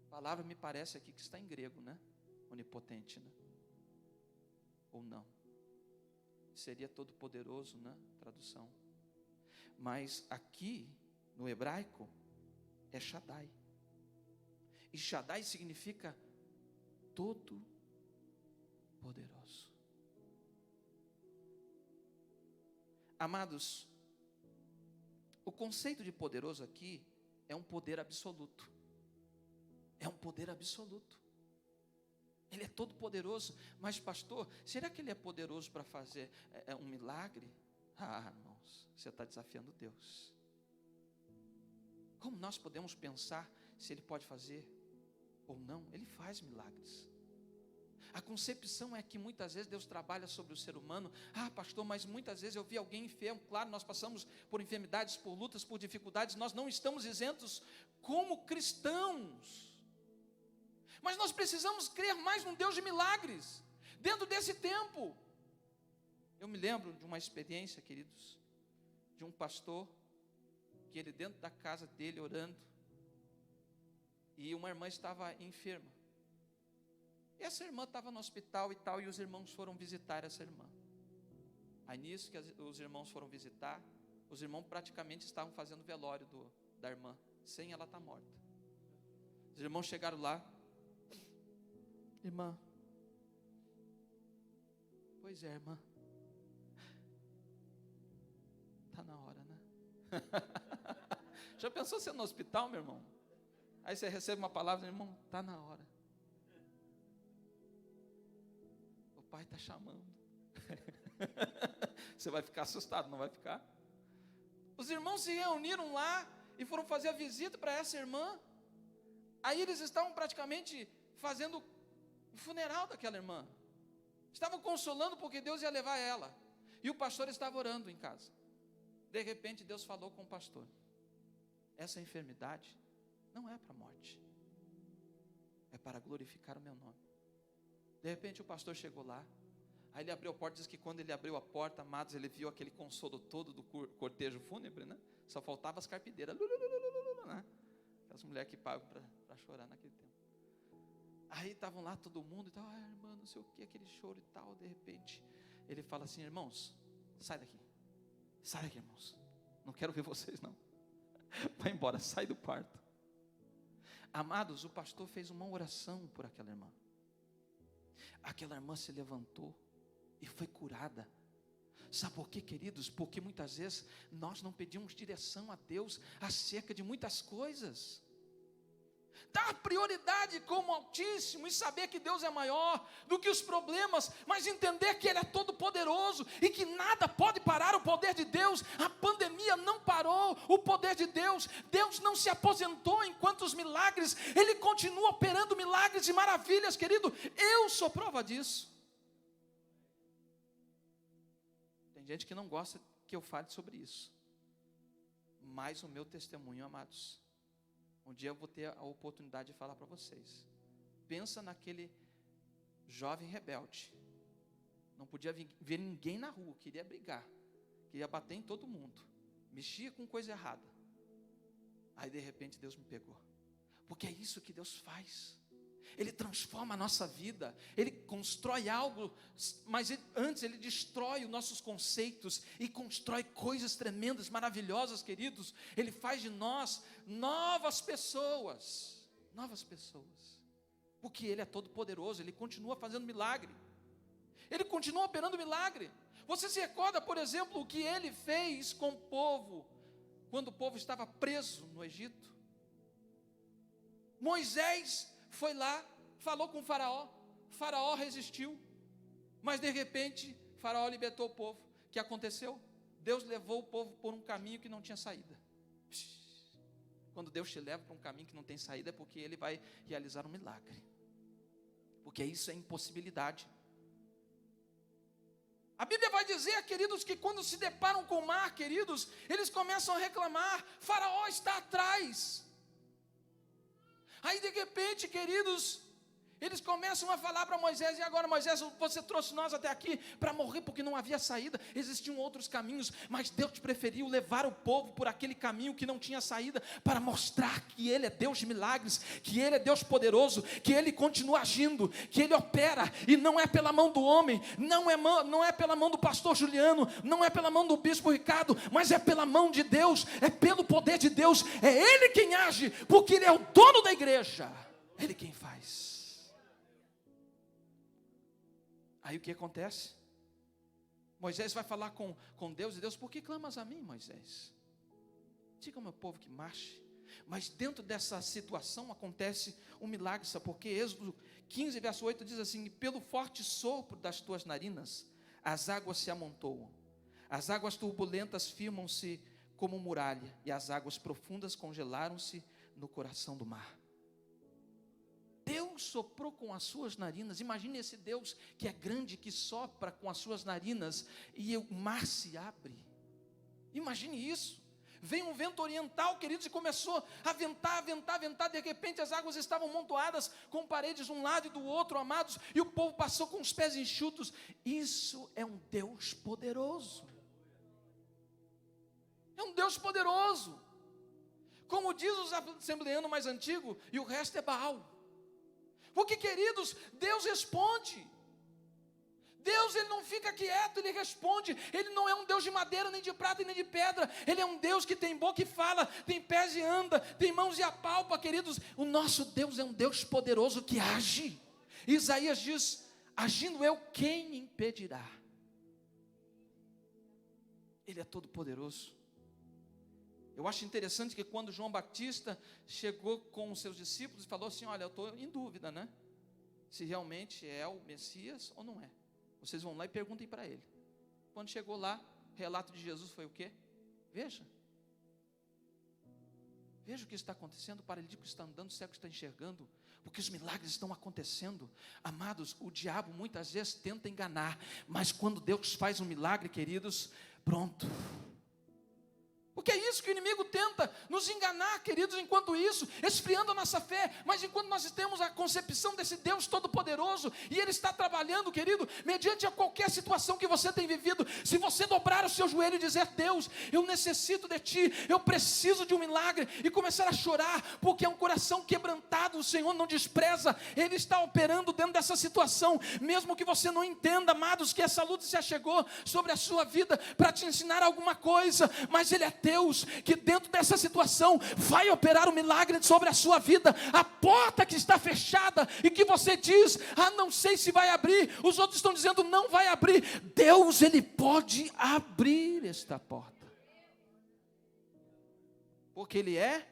A palavra me parece aqui que está em grego, né? Onipotente, né? Ou não? Seria todo poderoso, né? Tradução. Mas aqui, no hebraico, é Shaddai. E Shaddai significa todo poderoso. Amados, o conceito de poderoso aqui é um poder absoluto. É um poder absoluto. Ele é todo poderoso. Mas pastor, será que ele é poderoso para fazer um milagre? Ah, irmãos, você está desafiando Deus. Como nós podemos pensar se ele pode fazer ou não? Ele faz milagres. A concepção é que muitas vezes Deus trabalha sobre o ser humano. Ah, pastor, mas muitas vezes eu vi alguém enfermo. Claro, nós passamos por enfermidades, por lutas, por dificuldades. Nós não estamos isentos como cristãos. Mas nós precisamos crer mais num Deus de milagres, dentro desse tempo. Eu me lembro de uma experiência, queridos, de um pastor, que ele dentro da casa dele orando, e uma irmã estava enferma. E essa irmã estava no hospital e tal, e os irmãos foram visitar essa irmã. Aí nisso que os irmãos foram visitar, os irmãos praticamente estavam fazendo velório da irmã, sem ela estar morta. Os irmãos chegaram lá, irmã, pois é, irmã, está na hora, né? Já pensou você no hospital, meu irmão? Aí você recebe uma palavra, irmão, está na hora. O pai está chamando. Você vai ficar assustado, não vai ficar? Os irmãos se reuniram lá e foram fazer a visita para essa irmã. Aí eles estavam praticamente fazendo o funeral daquela irmã. Estavam consolando porque Deus ia levar ela. E o pastor estava orando em casa. De repente Deus falou com o pastor: essa enfermidade não é para a morte, é para glorificar o meu nome. De repente o pastor chegou lá. Aí ele abriu a porta, diz que quando ele abriu a porta, amados, ele viu aquele consolo todo do cortejo fúnebre, né? Só faltava as carpideiras, né? As mulheres que pagam para chorar naquele tempo. Aí estavam lá todo mundo e tal, irmã, não sei o que, aquele choro e tal. De repente ele fala assim: irmãos, sai daqui, irmãos, não quero ver vocês não, vai embora, sai do quarto. Amados, o pastor fez uma oração por aquela irmã. Aquela irmã se levantou e foi curada. Sabe por quê, queridos? Porque muitas vezes nós não pedimos direção a Deus acerca de muitas coisas. Dar prioridade como Altíssimo e saber que Deus é maior do que os problemas, mas entender que Ele é todo poderoso e que nada pode parar o poder de Deus. A pandemia não parou o poder de Deus. Deus não se aposentou enquanto os milagres, Ele continua operando milagres e maravilhas, querido. Eu sou prova disso. Tem gente que não gosta que eu fale sobre isso, mas o meu testemunho, amados, um dia eu vou ter a oportunidade de falar para vocês. Pensa naquele jovem rebelde, não podia ver ninguém na rua, queria brigar, queria bater em todo mundo, mexia com coisa errada. Aí de repente Deus me pegou, porque é isso que Deus faz. Ele transforma a nossa vida, Ele constrói algo, mas antes Ele destrói os nossos conceitos e constrói coisas tremendas, maravilhosas, queridos. Ele faz de nós novas pessoas, porque Ele é todo poderoso, Ele continua fazendo milagre, Ele continua operando milagre. Você se recorda, por exemplo, o que Ele fez com o povo, quando o povo estava preso no Egito? Moisés foi lá, falou com o Faraó resistiu, mas de repente Faraó libertou o povo. O que aconteceu? Deus levou o povo por um caminho que não tinha saída. Quando Deus te leva para um caminho que não tem saída, é porque Ele vai realizar um milagre, porque isso é impossibilidade. A Bíblia vai dizer, queridos, que quando se deparam com o mar, queridos, eles começam a reclamar: Faraó está atrás. Aí de repente, queridos, Eles começam a falar para Moisés: e agora, Moisés, você trouxe nós até aqui para morrer porque não havia saída. Existiam outros caminhos, mas Deus preferiu levar o povo por aquele caminho que não tinha saída, para mostrar que Ele é Deus de milagres, que Ele é Deus poderoso, que Ele continua agindo, que Ele opera, e não é pela mão do homem, não é pela mão do pastor Juliano, não é pela mão do bispo Ricardo, mas é pela mão de Deus, é pelo poder de Deus. É Ele quem age, porque Ele é o dono da igreja, Ele quem faz. Aí o que acontece? Moisés vai falar com Deus, e Deus: por que clamas a mim, Moisés? Diga ao meu povo que marche. Mas dentro dessa situação acontece um milagre, sabe? Porque Êxodo 15, verso 8 diz assim: pelo forte sopro das tuas narinas, as águas se amontoam, as águas turbulentas firmam-se como muralha, e as águas profundas congelaram-se no coração do mar. Deus soprou com as suas narinas. Imagine esse Deus que é grande, que sopra com as suas narinas e o mar se abre. Imagine isso. Veio um vento oriental, queridos, e começou a ventar. De repente as águas estavam amontoadas com paredes de um lado e do outro, amados, e o povo passou com os pés enxutos. Isso é um Deus poderoso. É um Deus poderoso. Como diz os assembleanos mais antigos, e o resto é Baal. Porque, queridos, Deus responde. Deus, Ele não fica quieto, Ele responde. Ele não é um Deus de madeira, nem de prata e nem de pedra. Ele é um Deus que tem boca e fala, tem pés e anda, tem mãos e apalpa, queridos. O nosso Deus é um Deus poderoso que age. Isaías diz: agindo eu, quem impedirá? Ele é todo poderoso. Eu acho interessante que quando João Batista chegou com os seus discípulos e falou assim: olha, eu estou em dúvida, né? Se realmente é o Messias ou não é. Vocês vão lá e perguntem para ele. Quando chegou lá, o relato de Jesus foi o quê? Veja o que está acontecendo, o paralítico está andando, o cego está enxergando, porque os milagres estão acontecendo. Amados, o diabo muitas vezes tenta enganar, mas quando Deus faz um milagre, queridos, pronto. Porque é isso que o inimigo tenta, nos enganar, queridos, enquanto isso, esfriando a nossa fé. Mas enquanto nós temos a concepção desse Deus todo-poderoso, e Ele está trabalhando, querido, mediante a qualquer situação que você tem vivido, se você dobrar o seu joelho e dizer: Deus, eu necessito de Ti, eu preciso de um milagre, e começar a chorar, porque é um coração quebrantado, o Senhor não despreza, Ele está operando dentro dessa situação, mesmo que você não entenda, amados, que essa luta se achegou sobre a sua vida, para te ensinar alguma coisa, mas Ele é Deus, que dentro dessa situação vai operar um milagre sobre a sua vida. A porta que está fechada e que você diz: não sei se vai abrir, os outros estão dizendo não vai abrir, Deus, Ele pode abrir esta porta, porque Ele é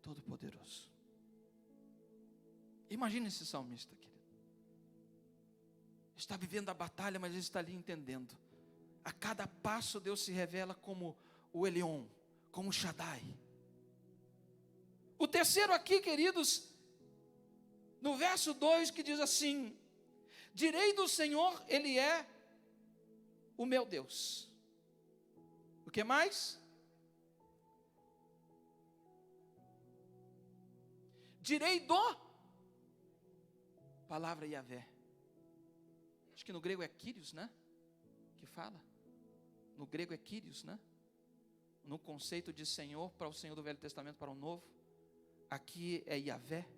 todo poderoso. Imagine esse salmista, querido, está vivendo a batalha, mas ele está ali entendendo. A cada passo Deus se revela como o Elion, como o Shaddai. O terceiro aqui, queridos, no verso 2, que diz assim: direi do Senhor, Ele é o meu Deus. O que mais? Direi do palavra Yahvé. Acho que no grego é Kyrios, né? Que fala. No grego é Kyrios, né? No conceito de Senhor, para o Senhor do Velho Testamento, para o Novo, aqui é Yahvé.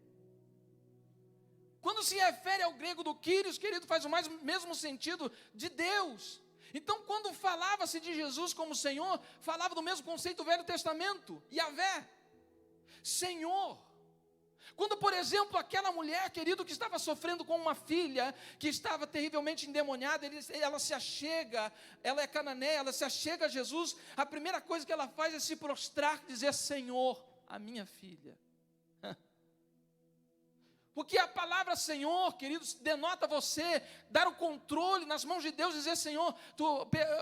Quando se refere ao grego do Kyrios, querido, faz o mesmo sentido de Deus. Então, quando falava-se de Jesus como Senhor, falava do mesmo conceito do Velho Testamento, Yahvé, Senhor. Quando, por exemplo, aquela mulher, querido, que estava sofrendo com uma filha, que estava terrivelmente endemoniada, ela se achega, ela é cananeia, ela se achega a Jesus, a primeira coisa que ela faz é se prostrar, dizer: Senhor, a minha filha. Porque a palavra Senhor, queridos, denota você dar o controle nas mãos de Deus, dizer: Senhor,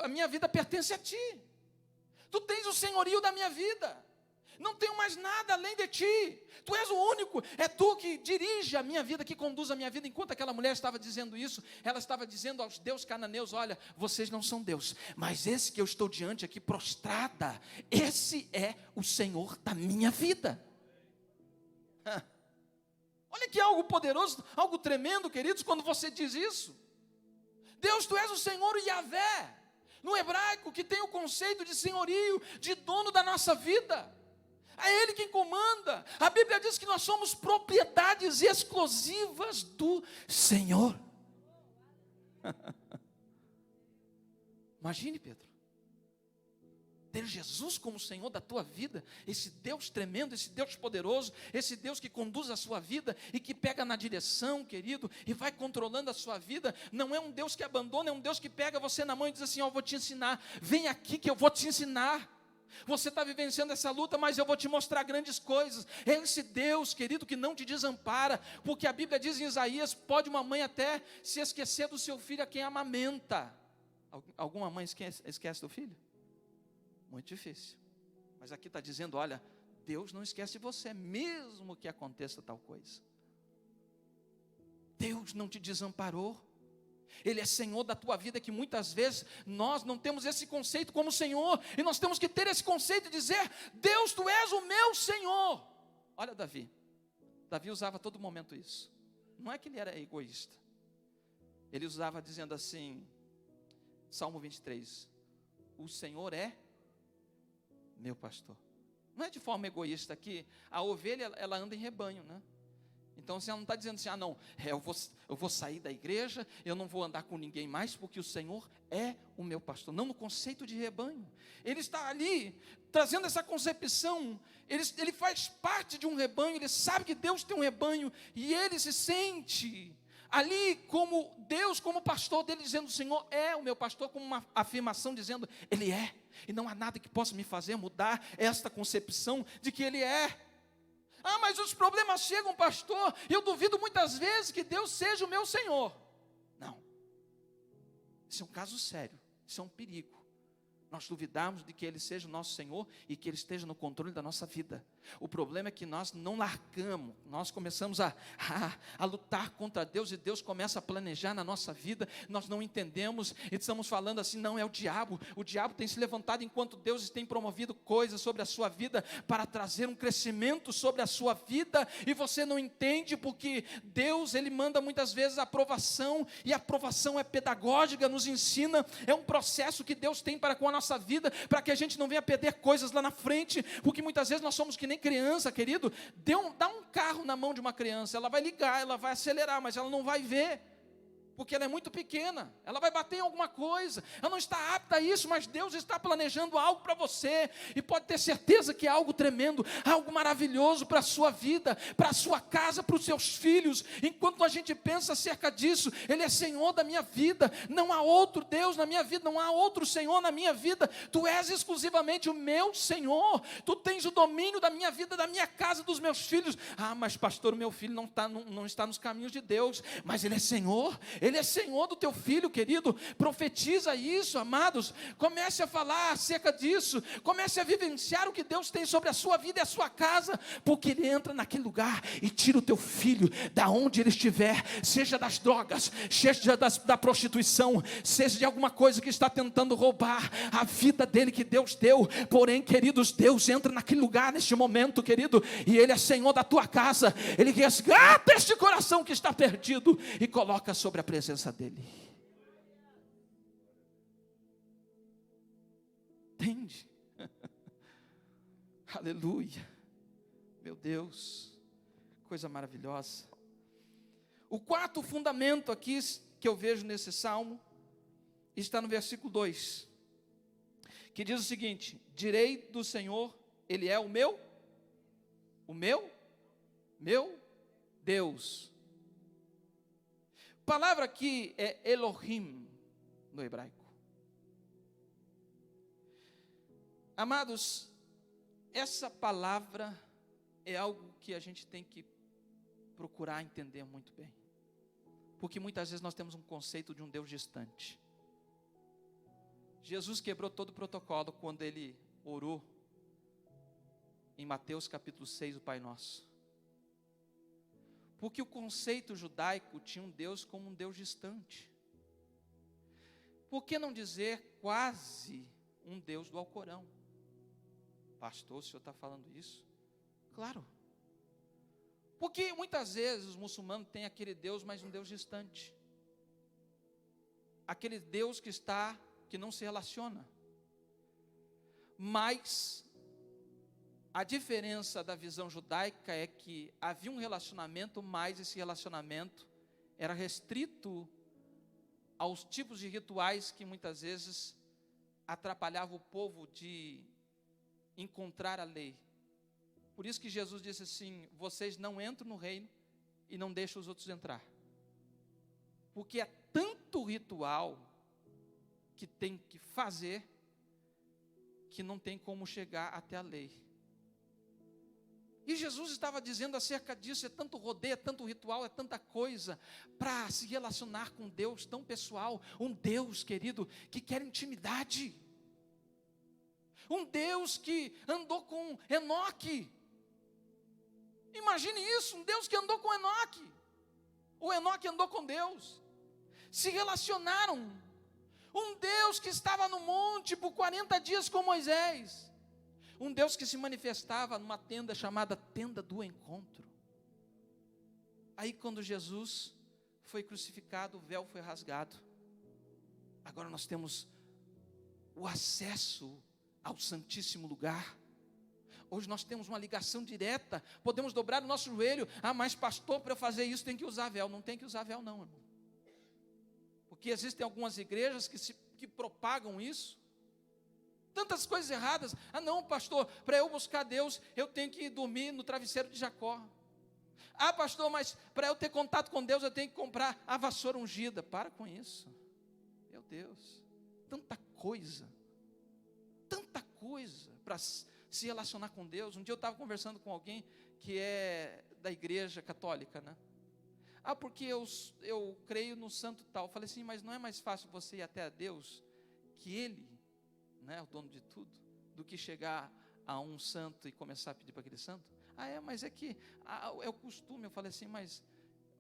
a minha vida pertence a Ti, Tu tens o senhorio da minha vida, não tenho mais nada além de Ti, Tu és o único, é Tu que dirige a minha vida, que conduz a minha vida. Enquanto aquela mulher estava dizendo isso, ela estava dizendo aos deuses cananeus: olha, vocês não são Deus, mas esse que eu estou diante aqui prostrada, esse é o Senhor da minha vida. Olha que algo poderoso, algo tremendo, queridos, quando você diz isso. Deus, tu és o Senhor Yahvé, no hebraico, que tem o conceito de senhorio, de dono da nossa vida. É Ele quem comanda. A Bíblia diz que nós somos propriedades exclusivas do Senhor. Imagine, Pedro, ter Jesus como Senhor da tua vida, esse Deus tremendo, esse Deus poderoso, esse Deus que conduz a sua vida e que pega na direção, querido, e vai controlando a sua vida. Não é um Deus que abandona, é um Deus que pega você na mão e diz assim: ó, eu vou te ensinar, vem aqui que eu vou te ensinar. Você está vivenciando essa luta, mas eu vou te mostrar grandes coisas. É esse Deus, querido, que não te desampara, porque a Bíblia diz em Isaías: pode uma mãe até se esquecer do seu filho a quem amamenta. Alguma mãe esquece do filho? Muito difícil. Mas aqui está dizendo: olha, Deus não esquece de você, mesmo que aconteça tal coisa. Deus não te desamparou. Ele é Senhor da tua vida, que muitas vezes nós não temos esse conceito como Senhor, e nós temos que ter esse conceito de dizer: Deus, tu és o meu Senhor. Olha Davi usava a todo momento isso. Não é que ele era egoísta, ele usava dizendo assim, Salmo 23, o Senhor é meu pastor. Não é de forma egoísta que a ovelha, ela anda em rebanho, né? Então você não está dizendo assim: ah não, eu vou sair da igreja, eu não vou andar com ninguém mais, porque o Senhor é o meu pastor. Não, no conceito de rebanho. Ele está ali, trazendo essa concepção, ele faz parte de um rebanho, ele sabe que Deus tem um rebanho, e ele se sente ali como Deus, como pastor dele, dizendo: o Senhor é o meu pastor, como uma afirmação dizendo: Ele é, e não há nada que possa me fazer mudar esta concepção de que Ele é. Ah, mas os problemas chegam, pastor, eu duvido muitas vezes que Deus seja o meu Senhor. Não, isso é um caso sério, isso é um perigo. Nós duvidamos de que Ele seja o nosso Senhor e que Ele esteja no controle da nossa vida. O problema é que nós não largamos, nós começamos a lutar contra Deus, e Deus começa a planejar na nossa vida. Nós não entendemos e estamos falando assim: não, é o diabo tem se levantado enquanto Deus tem promovido coisas sobre a sua vida para trazer um crescimento sobre a sua vida, e você não entende porque Deus, Ele manda muitas vezes a aprovação, e a aprovação é pedagógica, nos ensina, é um processo que Deus tem para com a nossa vida, para que a gente não venha perder coisas lá na frente, porque muitas vezes nós somos que nem criança, querido. Dá um carro na mão de uma criança, ela vai ligar, ela vai acelerar, mas ela não vai ver, porque ela é muito pequena, ela vai bater em alguma coisa, ela não está apta a isso, mas Deus está planejando algo para você, e pode ter certeza que é algo tremendo, algo maravilhoso para a sua vida, para a sua casa, para os seus filhos. Enquanto a gente pensa acerca disso, Ele é Senhor da minha vida, não há outro Deus na minha vida, não há outro Senhor na minha vida, Tu és exclusivamente o meu Senhor, Tu tens o domínio da minha vida, da minha casa, dos meus filhos. Ah, mas pastor, o meu filho não está nos caminhos de Deus, mas Ele é Senhor, Ele é Senhor do teu filho, querido. Profetiza isso, amados. Comece a falar acerca disso. Comece a vivenciar o que Deus tem sobre a sua vida e a sua casa, porque Ele entra naquele lugar e tira o teu filho da onde ele estiver, seja das drogas, seja da prostituição, seja de alguma coisa que está tentando roubar a vida dele que Deus deu. Porém, queridos, Deus entra naquele lugar neste momento, querido, e Ele é Senhor da tua casa. Ele resgata este coração que está perdido e coloca sobre a presença dEle. Entende? Aleluia. Meu Deus, coisa maravilhosa. O quarto fundamento aqui que eu vejo nesse salmo está no versículo 2, que diz o seguinte: direi do Senhor, Ele é o meu Deus. A palavra aqui é Elohim no hebraico. Amados, essa palavra é algo que a gente tem que procurar entender muito bem, porque muitas vezes nós temos um conceito de um Deus distante. Jesus quebrou todo o protocolo quando Ele orou em Mateus capítulo 6, o Pai Nosso, porque o conceito judaico tinha um Deus como um Deus distante. Por que não dizer quase um Deus do Alcorão? Pastor, o senhor está falando isso? Claro, Porque muitas vezes os muçulmanos têm aquele Deus, mas um Deus distante. Aquele Deus que não se relaciona. Mas a diferença da visão judaica é que havia um relacionamento, mas esse relacionamento era restrito aos tipos de rituais que muitas vezes atrapalhavam o povo de encontrar a lei. Por isso que Jesus disse assim: vocês não entram no reino e não deixam os outros entrar. Porque é tanto ritual que tem que fazer, que não tem como chegar até a lei. E Jesus estava dizendo acerca disso: é tanto rodeio, é tanto ritual, é tanta coisa, para se relacionar com Deus tão pessoal. Um Deus, querido, que quer intimidade. Um Deus que andou com Enoque. Imagine isso, um Deus que andou com Enoque. O Enoque andou com Deus. Se relacionaram. Um Deus que estava no monte por 40 dias com Moisés. Um Deus que se manifestava numa tenda chamada Tenda do Encontro. Aí quando Jesus foi crucificado, o véu foi rasgado. Agora nós temos o acesso ao Santíssimo Lugar. Hoje nós temos uma ligação direta, podemos dobrar o nosso joelho. Ah, mas pastor, para eu fazer isso tem que usar véu. Não tem que usar véu não, irmão. Porque existem algumas igrejas que propagam isso. Tantas coisas erradas. Ah não, pastor, para eu buscar Deus, eu tenho que dormir no travesseiro de Jacó. Ah pastor, mas para eu ter contato com Deus, eu tenho que comprar a vassoura ungida. Para com isso. Meu Deus, tanta coisa para se relacionar com Deus. Um dia eu estava conversando com alguém que é da igreja católica, né? Ah, porque eu creio no santo tal. Eu falei assim, mas não é mais fácil você ir até a Deus, que Ele, né, o dono de tudo, do que chegar a um santo e começar a pedir para aquele santo? Ah, mas é que é o costume. Eu falei assim, mas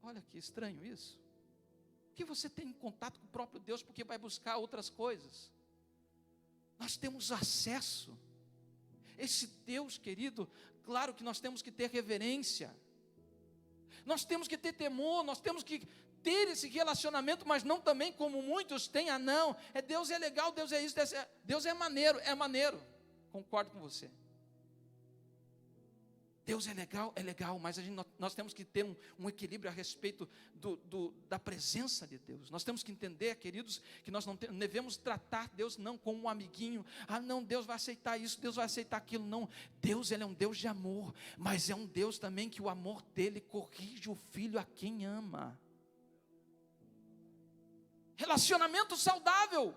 olha que estranho isso. Que você tem contato com o próprio Deus, porque vai buscar outras coisas. Nós temos acesso. Esse Deus, querido, claro que nós temos que ter reverência. Nós temos que ter temor, nós temos que ter esse relacionamento, mas não também como muitos têm. Ah não, Deus é legal, Deus é isso, Deus é maneiro, concordo com você. Deus é legal, mas nós temos que ter um equilíbrio a respeito da presença de Deus. Nós temos que entender, queridos, que nós não devemos tratar Deus não como um amiguinho. Ah não, Deus vai aceitar isso, Deus vai aceitar aquilo. Não, Deus ele é um Deus de amor, mas é um Deus também que o amor dele corrige o filho a quem ama. Relacionamento saudável.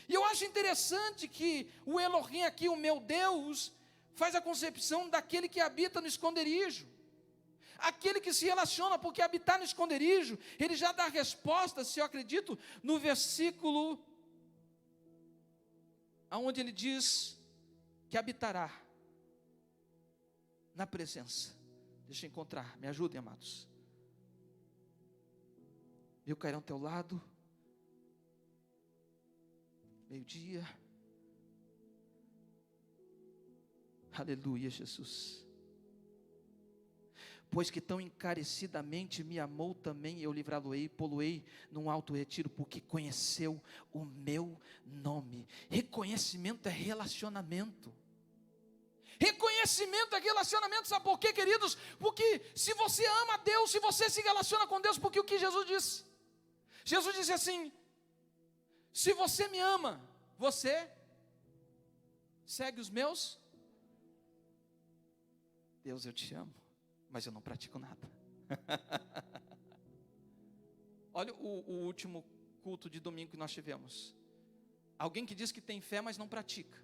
E eu acho interessante que o Elohim aqui, o meu Deus, faz a concepção daquele que habita no esconderijo. Aquele que se relaciona, porque habitar no esconderijo, ele já dá a resposta, se eu acredito, no versículo onde ele diz que habitará na presença. Deixa eu encontrar, me ajudem, amados. Mil cairão ao teu lado, meio-dia. Aleluia, Jesus. Pois que tão encarecidamente me amou também, eu livrá-lo-ei, pô-lo-ei num alto retiro, porque conheceu o meu nome. Reconhecimento é relacionamento. Reconhecimento é relacionamento, sabe por quê, queridos? Porque se você ama a Deus, se você se relaciona com Deus, porque o que Jesus disse? Jesus disse assim: se você me ama, você segue os meus. Deus, eu te amo, mas eu não pratico nada. Olha o último culto de domingo que nós tivemos. Alguém que diz que tem fé, mas não pratica.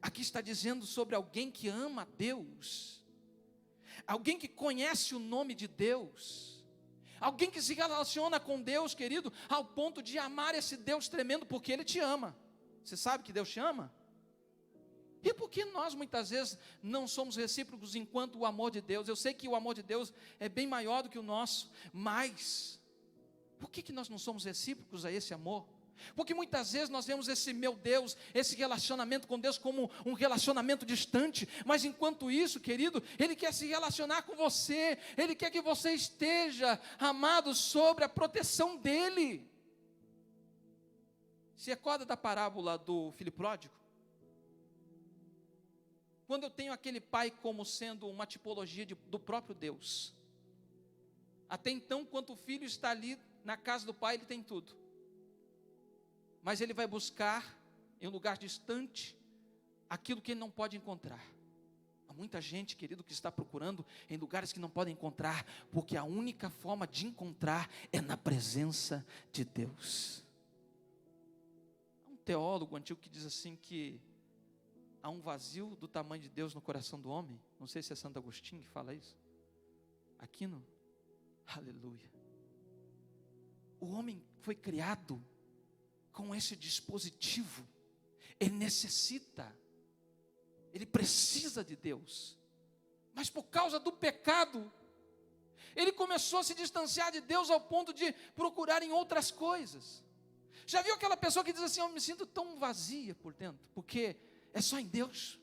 Aqui está dizendo sobre alguém que ama a Deus, alguém que conhece o nome de Deus, alguém que se relaciona com Deus, querido, ao ponto de amar esse Deus tremendo, porque Ele te ama. Você sabe que Deus te ama? E por que nós muitas vezes não somos recíprocos enquanto o amor de Deus? Eu sei que o amor de Deus é bem maior do que o nosso, mas por que nós não somos recíprocos a esse amor? Porque muitas vezes nós vemos esse meu Deus, esse relacionamento com Deus como um relacionamento distante, mas enquanto isso, querido, Ele quer se relacionar com você, Ele quer que você esteja, amado, sobre a proteção dEle. Se recorda da parábola do filho pródigo? Quando eu tenho aquele pai como sendo uma tipologia do próprio Deus, até então, quando o filho está ali na casa do pai, ele tem tudo, mas ele vai buscar em um lugar distante aquilo que ele não pode encontrar. Há muita gente, querido, que está procurando em lugares que não podem encontrar, porque a única forma de encontrar é na presença de Deus. Há um teólogo antigo que diz assim que há um vazio do tamanho de Deus no coração do homem. Não sei se é Santo Agostinho que fala isso. Aquino, aleluia. O homem foi criado com esse dispositivo. Ele necessita, ele precisa de Deus. Mas por causa do pecado, ele começou a se distanciar de Deus ao ponto de procurar em outras coisas. Já viu aquela pessoa que diz assim: eu me sinto tão vazia por dentro, porque é só em Deus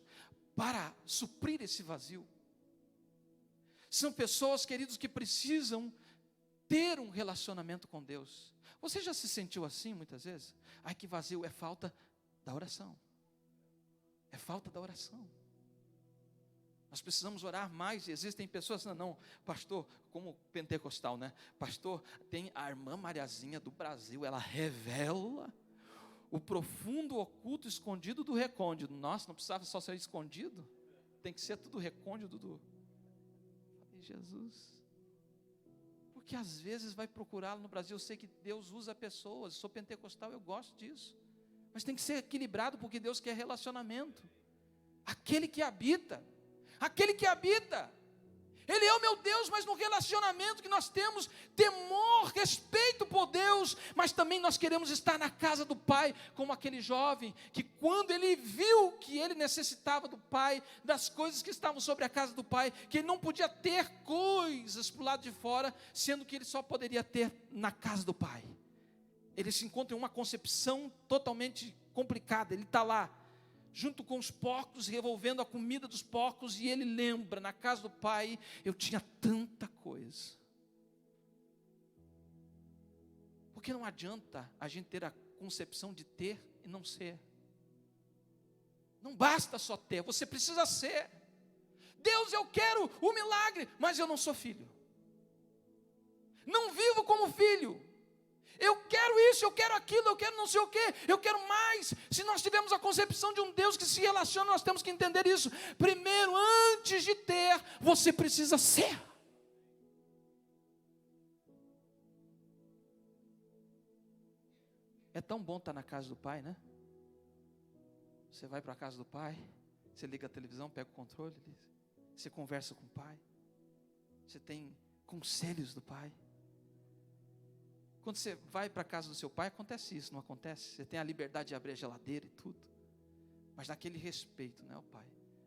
para suprir esse vazio. São pessoas, queridos, que precisam ter um relacionamento com Deus. Você já se sentiu assim muitas vezes? Ai, que vazio, é falta da oração. É falta da oração. Nós precisamos orar mais. Existem pessoas, não, pastor, como pentecostal, né? Pastor, tem a irmã Mariazinha do Brasil, ela revela o profundo, oculto, escondido do recôndito. Nossa, não precisava só ser escondido? Tem que ser tudo recôndito do... Jesus. Porque às vezes vai procurá-lo no Brasil. Eu sei que Deus usa pessoas, sou pentecostal, eu gosto disso. Mas tem que ser equilibrado, porque Deus quer relacionamento. Aquele que habita, Ele é o meu Deus, mas no relacionamento que nós temos, temor, respeito por Deus, mas também nós queremos estar na casa do Pai, como aquele jovem, que quando ele viu que ele necessitava do Pai, das coisas que estavam sobre a casa do Pai, que ele não podia ter coisas para o lado de fora, sendo que ele só poderia ter na casa do Pai. Ele se encontra em uma concepção totalmente complicada. Ele está lá, junto com os porcos, revolvendo a comida dos porcos, e ele lembra, na casa do Pai, eu tinha tanta coisa. Porque não adianta a gente ter a concepção de ter e não ser. Não basta só ter, você precisa ser. Deus, eu quero o milagre, mas eu não sou filho. Não vivo como filho. Eu quero isso, eu quero aquilo, eu quero não sei o quê, eu quero mais. Se nós tivermos a concepção de um Deus que se relaciona, nós temos que entender isso. Primeiro, antes de ter, você precisa ser. É tão bom estar na casa do Pai, né? Você vai para a casa do Pai, você liga a televisão, pega o controle, você conversa com o Pai, você tem conselhos do Pai. Quando você vai para a casa do seu pai, acontece isso, não acontece? Você tem a liberdade de abrir a geladeira e tudo, mas naquele respeito, né, o pai?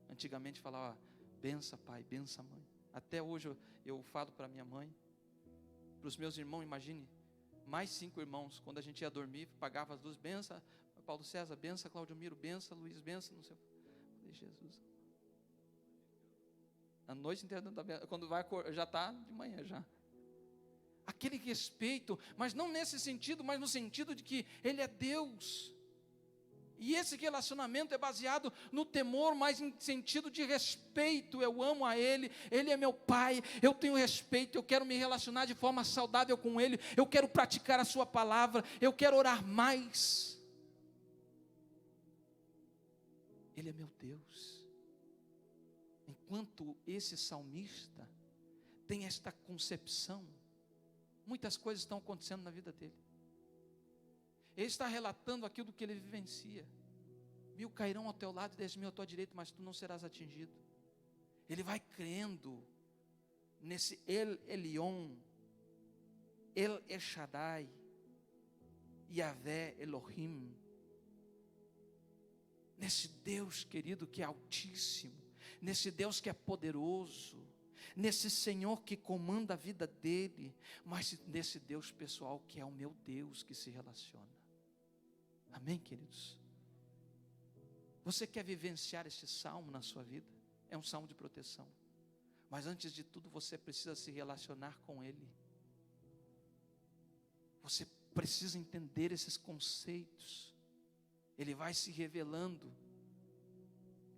Antigamente falava, bença pai, bença mãe. Até hoje eu falo para minha mãe, para os meus irmãos, imagine, mais 5 irmãos, quando a gente ia dormir, pagava as luzes, bença Paulo César, bença Claudio Miro, bença Luiz, bença, não sei. Falei, Jesus. A noite inteira, quando vai, já está de manhã já. Aquele respeito, mas não nesse sentido, mas no sentido de que Ele é Deus. E esse relacionamento é baseado no temor, mas em sentido de respeito. Eu amo a Ele, Ele é meu Pai, eu tenho respeito, eu quero me relacionar de forma saudável com Ele, eu quero praticar a Sua palavra, eu quero orar mais. Ele é meu Deus. Enquanto esse salmista tem esta concepção, muitas coisas estão acontecendo na vida dele. Ele está relatando aquilo que ele vivencia. 1000 cairão ao teu lado, 10.000 à tua direita, mas tu não serás atingido. Ele vai crendo nesse El Elyon, El Shaddai, Yahvé Elohim, nesse Deus, querido, que é altíssimo, nesse Deus que é poderoso, nesse Senhor que comanda a vida dele, mas nesse Deus pessoal que é o meu Deus que se relaciona. Amém, queridos? Você quer vivenciar este salmo na sua vida? É um salmo de proteção. Mas antes de tudo, você precisa se relacionar com Ele. Você precisa entender esses conceitos. Ele vai se revelando.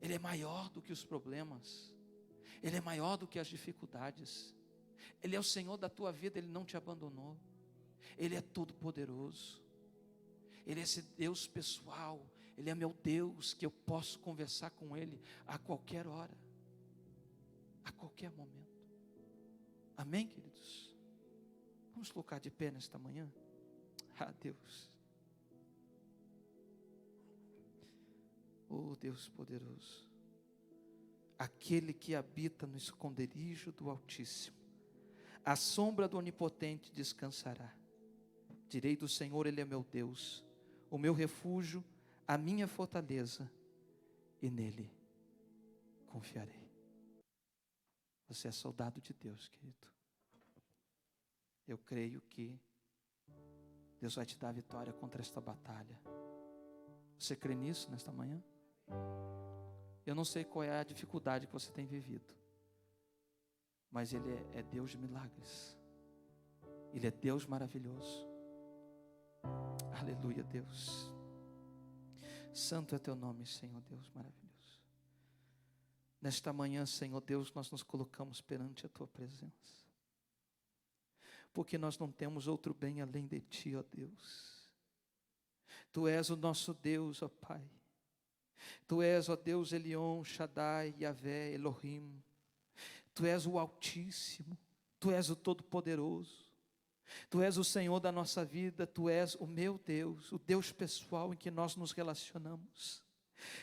Ele é maior do que os problemas. Ele é maior do que as dificuldades. Ele é o Senhor da tua vida, Ele não te abandonou. Ele é todo poderoso. Ele é esse Deus pessoal. Ele é meu Deus, que eu posso conversar com Ele a qualquer hora, a qualquer momento. Amém, queridos? Vamos colocar de pé nesta manhã. Ah, Deus. Oh, Deus poderoso. Aquele que habita no esconderijo do Altíssimo, à sombra do Onipotente descansará. Direi do Senhor, Ele é meu Deus, o meu refúgio, a minha fortaleza, e nele confiarei. Você é soldado de Deus, querido. Eu creio que Deus vai te dar a vitória contra esta batalha. Você crê nisso nesta manhã? Eu não sei qual é a dificuldade que você tem vivido, mas Ele é Deus de milagres. Ele é Deus maravilhoso. Aleluia, Deus. Santo é teu nome, Senhor Deus maravilhoso. Nesta manhã, Senhor Deus, nós nos colocamos perante a tua presença, porque nós não temos outro bem além de ti, ó Deus. Tu és o nosso Deus, ó Pai. Tu és, ó Deus, Elion, Shaddai, Yahvé, Elohim. Tu és o Altíssimo. Tu és o Todo-Poderoso. Tu és o Senhor da nossa vida. Tu és o meu Deus, o Deus pessoal em que nós nos relacionamos.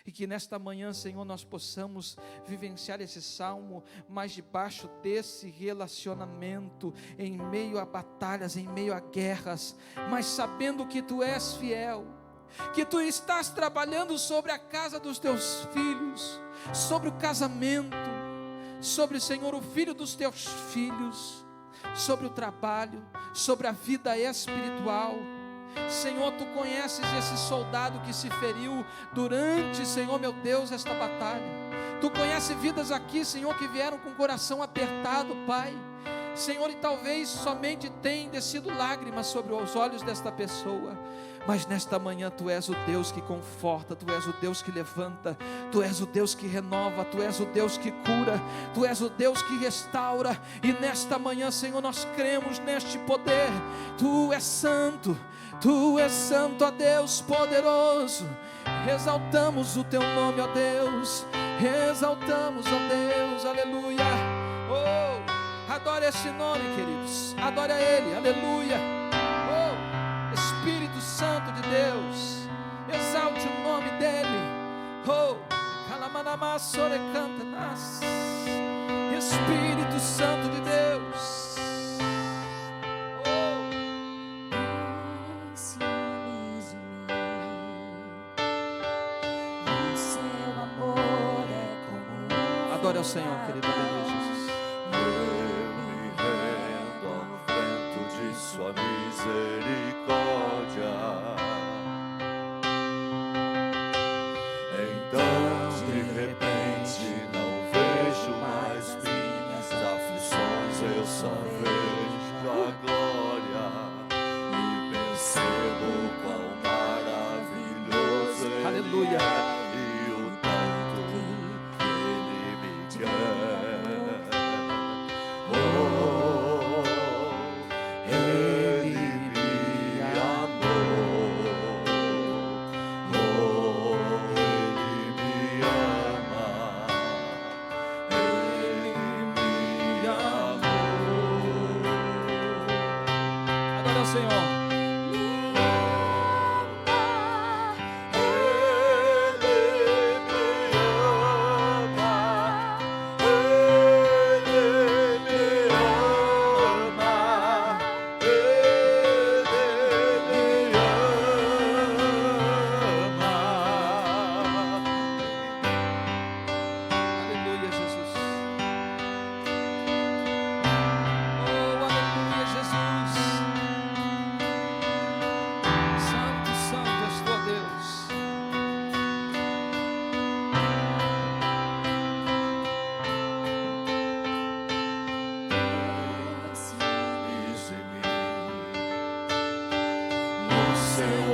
E que nesta manhã, Senhor, nós possamos vivenciar esse salmo, mas debaixo desse relacionamento, em meio a batalhas, em meio a guerras, mas sabendo que Tu és fiel, que Tu estás trabalhando sobre a casa dos Teus filhos, sobre o casamento, sobre, Senhor, o filho dos Teus filhos, sobre o trabalho, sobre a vida espiritual. Senhor, Tu conheces esse soldado que se feriu durante, Senhor meu Deus, esta batalha. Tu conheces vidas aqui, Senhor, que vieram com o coração apertado, Pai. Senhor, e talvez somente tenham descido lágrimas sobre os olhos desta pessoa, mas nesta manhã Tu és o Deus que conforta, Tu és o Deus que levanta, Tu és o Deus que renova, Tu és o Deus que cura, Tu és o Deus que restaura. E nesta manhã, Senhor, nós cremos neste poder. Tu és santo, ó Deus poderoso. Exaltamos o Teu nome, ó Deus, exaltamos, ó Deus, aleluia. Oh, adore esse nome, queridos, adore a Ele, aleluia. Oh, Espírito Santo de Deus, exalte o nome dEle. Oh, Calamanamassore canta nas Espírito Santo de Deus. Adore ao Senhor, querido, aleluia, Jesus. Eu me rendo ao vento de Sua misericórdia. Então, de repente, não vejo mais minhas aflições, eu só vejo a glória e percebo quão maravilhoso Ele Aleluia. é.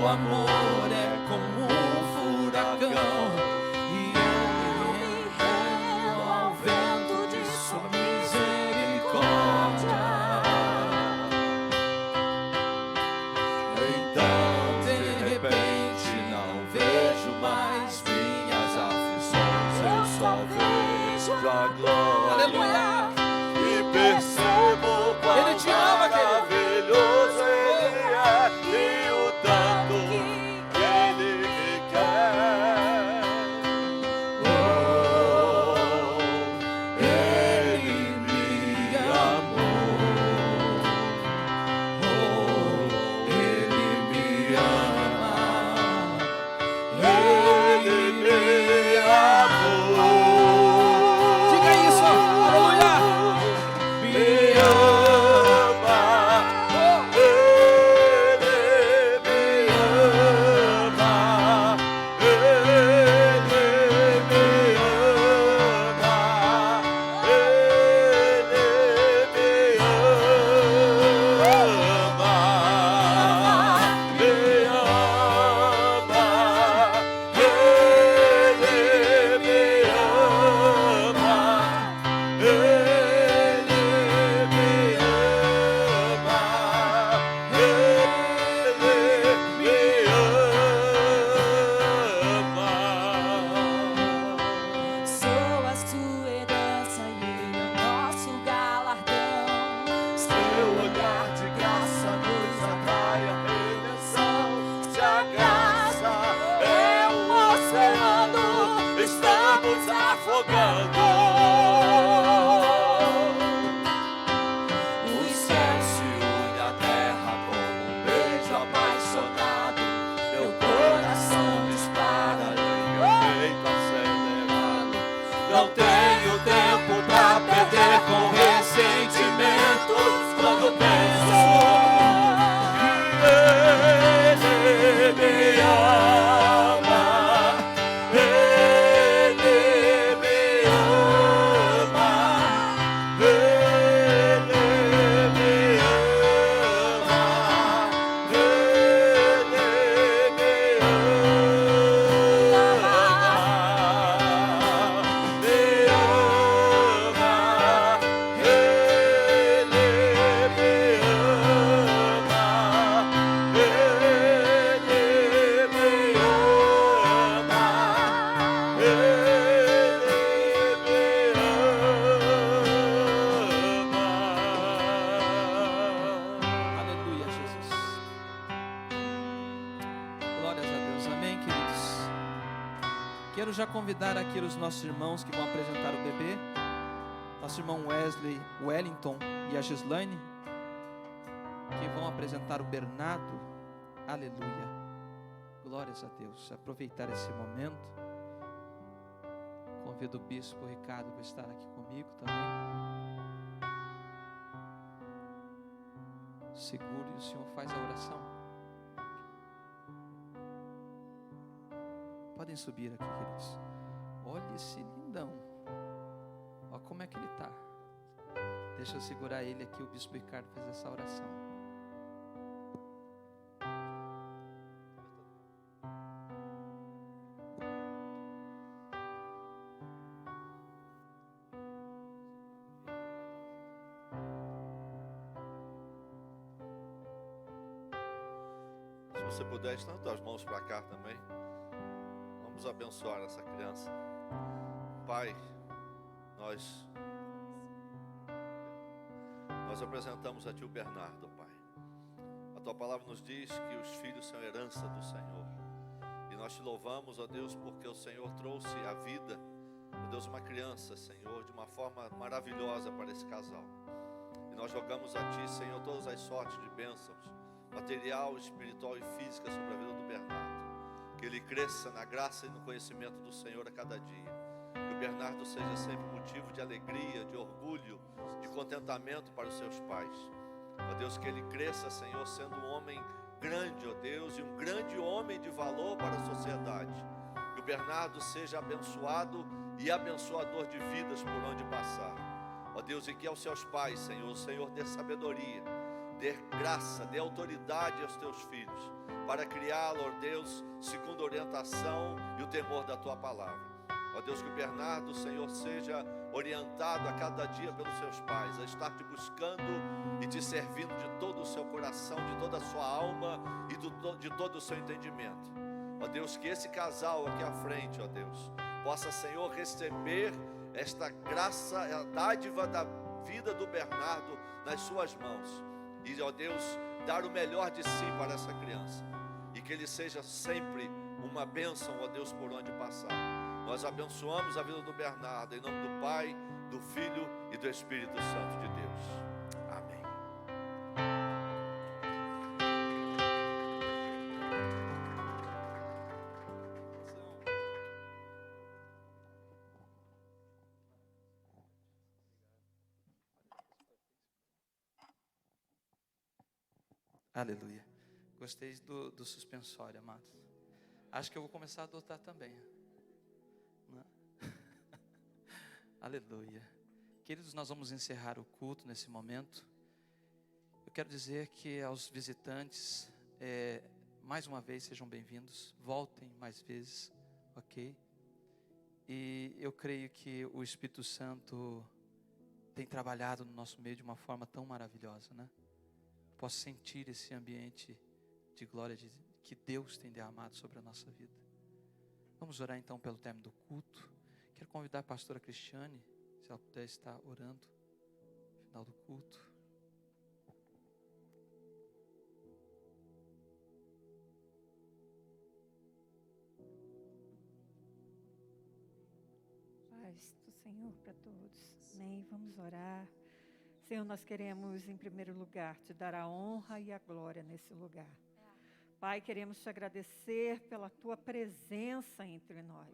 teu amor é como um furacão, e eu me rendo ao vento de sua misericórdia. Então, de repente, não vejo mais minhas aflições, eu só vejo a glória. Aleluia! E percebo quão Ele te ama, querido. maravilhoso Ele é, e o tanto que Ele me quer. Oh, Ele me amou. Oh, Ele me ama. Ele me amou. Diga isso, aleluia! Me ama, Ele me ama, Ele me ama, Sou a sua herança e ele é o nosso galardão. Seu olhar de graça nos atrai a redenção. Se a graça é um oceano, estamos afogando. O céu se une à terra como um beijo apaixonado. Meu coração dispara em meu peito acelerado. Não tenho tempo pra perder com ressentimentos quando penso que Ele me ama. Ele me ama. Ele me ama. Ele me Aleluia, Jesus. Glórias a Deus. Amém, queridos. Quero já convidar aqui os nossos irmãos que vão apresentar o bebê. Nosso irmão Wesley Wellington e a Gislaine, que vão apresentar o Bernardo. Aleluia. Glórias a Deus. Aproveitar esse momento. Convido o bispo Ricardo para estar aqui comigo também. Segure e o Senhor faz a oração. Podem subir aqui, queridos. Olha esse lindão. Olha como é que ele está. Deixa eu segurar ele aqui, o bispo Ricardo faz essa oração. Se você puder, estenda tuas mãos para cá também. Vamos abençoar essa criança. Pai, nós apresentamos a Ti o Bernardo, Pai. A Tua palavra nos diz que os filhos são herança do Senhor. E nós Te louvamos, ó Deus, porque o Senhor trouxe a vida, ó Deus, uma criança, Senhor, de uma forma maravilhosa para esse casal. E nós jogamos a Ti, Senhor, todas as sortes de bênçãos, material, espiritual e física sobre a vida do Bernardo. Que ele cresça na graça e no conhecimento do Senhor a cada dia. Que o Bernardo seja sempre motivo de alegria, de orgulho, de contentamento para os seus pais. Ó Deus, que ele cresça, Senhor, sendo um homem grande, ó Deus, e um grande homem de valor para a sociedade. Que o Bernardo seja abençoado e abençoador de vidas por onde passar. Ó Deus, e que aos seus pais, Senhor, o Senhor dê sabedoria dê graça, dê autoridade aos teus filhos, para criá-lo, ó Deus, segundo a orientação e o temor da tua palavra. Ó Deus, que o Bernardo, Senhor, seja orientado a cada dia pelos seus pais, a estar te buscando e te servindo de todo o seu coração, de toda a sua alma e de todo o seu entendimento. Ó Deus, que esse casal aqui à frente, ó Deus, possa, Senhor, receber esta graça, a dádiva da vida do Bernardo nas suas mãos. E, ó Deus, dar o melhor de si para essa criança. E que ele seja sempre uma bênção, ó Deus, por onde passar. Nós abençoamos a vida do Bernardo, em nome do Pai, do Filho e do Espírito Santo de Deus. Amém. Aleluia. Gostei do suspensório, amados. Acho que eu vou começar a adotar também. Né? Aleluia. Queridos, nós vamos encerrar o culto nesse momento. Eu quero dizer que aos visitantes, mais uma vez, sejam bem-vindos. Voltem mais vezes, ok? E eu creio que o Espírito Santo tem trabalhado no nosso meio de uma forma tão maravilhosa, né? Posso sentir esse ambiente de glória que Deus tem derramado sobre a nossa vida. Vamos orar então pelo término do culto. Quero convidar a pastora Cristiane, se ela puder estar orando no final do culto. Paz do Senhor para todos. Amém. Vamos orar. Senhor, nós queremos, em primeiro lugar, te dar a honra e a glória nesse lugar. Pai, queremos te agradecer pela tua presença entre nós.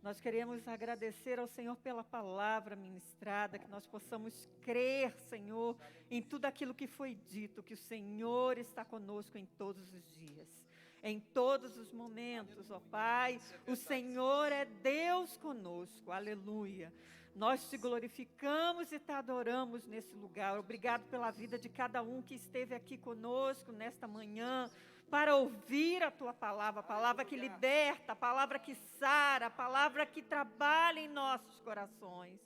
Nós queremos agradecer ao Senhor pela palavra ministrada, que nós possamos crer, Senhor, em tudo aquilo que foi dito, que o Senhor está conosco em todos os dias, em todos os momentos, ó Pai. O Senhor é Deus conosco, aleluia. Nós te glorificamos e te adoramos nesse lugar. Obrigado pela vida de cada um que esteve aqui conosco nesta manhã, para ouvir a tua palavra, a palavra que liberta, a palavra que sara, a palavra que trabalha em nossos corações.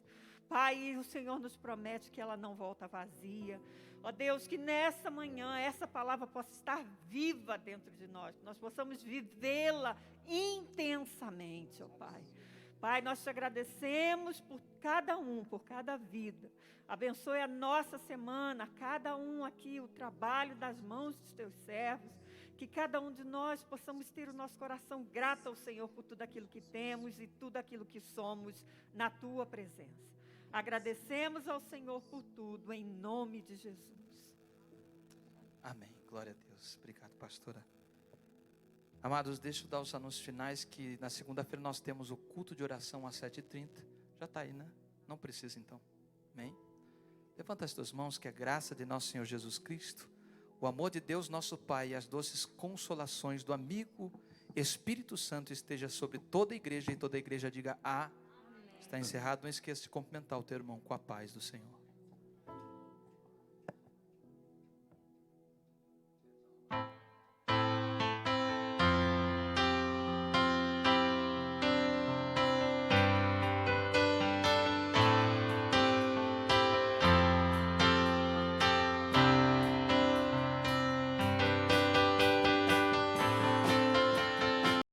Pai, o Senhor nos promete que ela não volta vazia. Ó Deus, que nessa manhã essa palavra possa estar viva dentro de nós, que nós possamos vivê-la intensamente, ó Pai. Pai, nós te agradecemos por cada um, por cada vida. Abençoe a nossa semana, cada um aqui, o trabalho das mãos dos teus servos. Que cada um de nós possamos ter o nosso coração grato ao Senhor por tudo aquilo que temos e tudo aquilo que somos na tua presença. Agradecemos ao Senhor por tudo, em nome de Jesus. Amém. Glória a Deus. Obrigado, pastora. Amados, deixa eu dar os anúncios finais, que na segunda-feira nós temos o culto de oração às 7h30. Já está aí, né? Não precisa então. Amém? Levanta as tuas mãos, que a graça de nosso Senhor Jesus Cristo, o amor de Deus nosso Pai e as doces consolações do amigo Espírito Santo esteja sobre toda a igreja, e toda a igreja diga amém. Está encerrado. Não esqueça de cumprimentar o teu irmão com a paz do Senhor.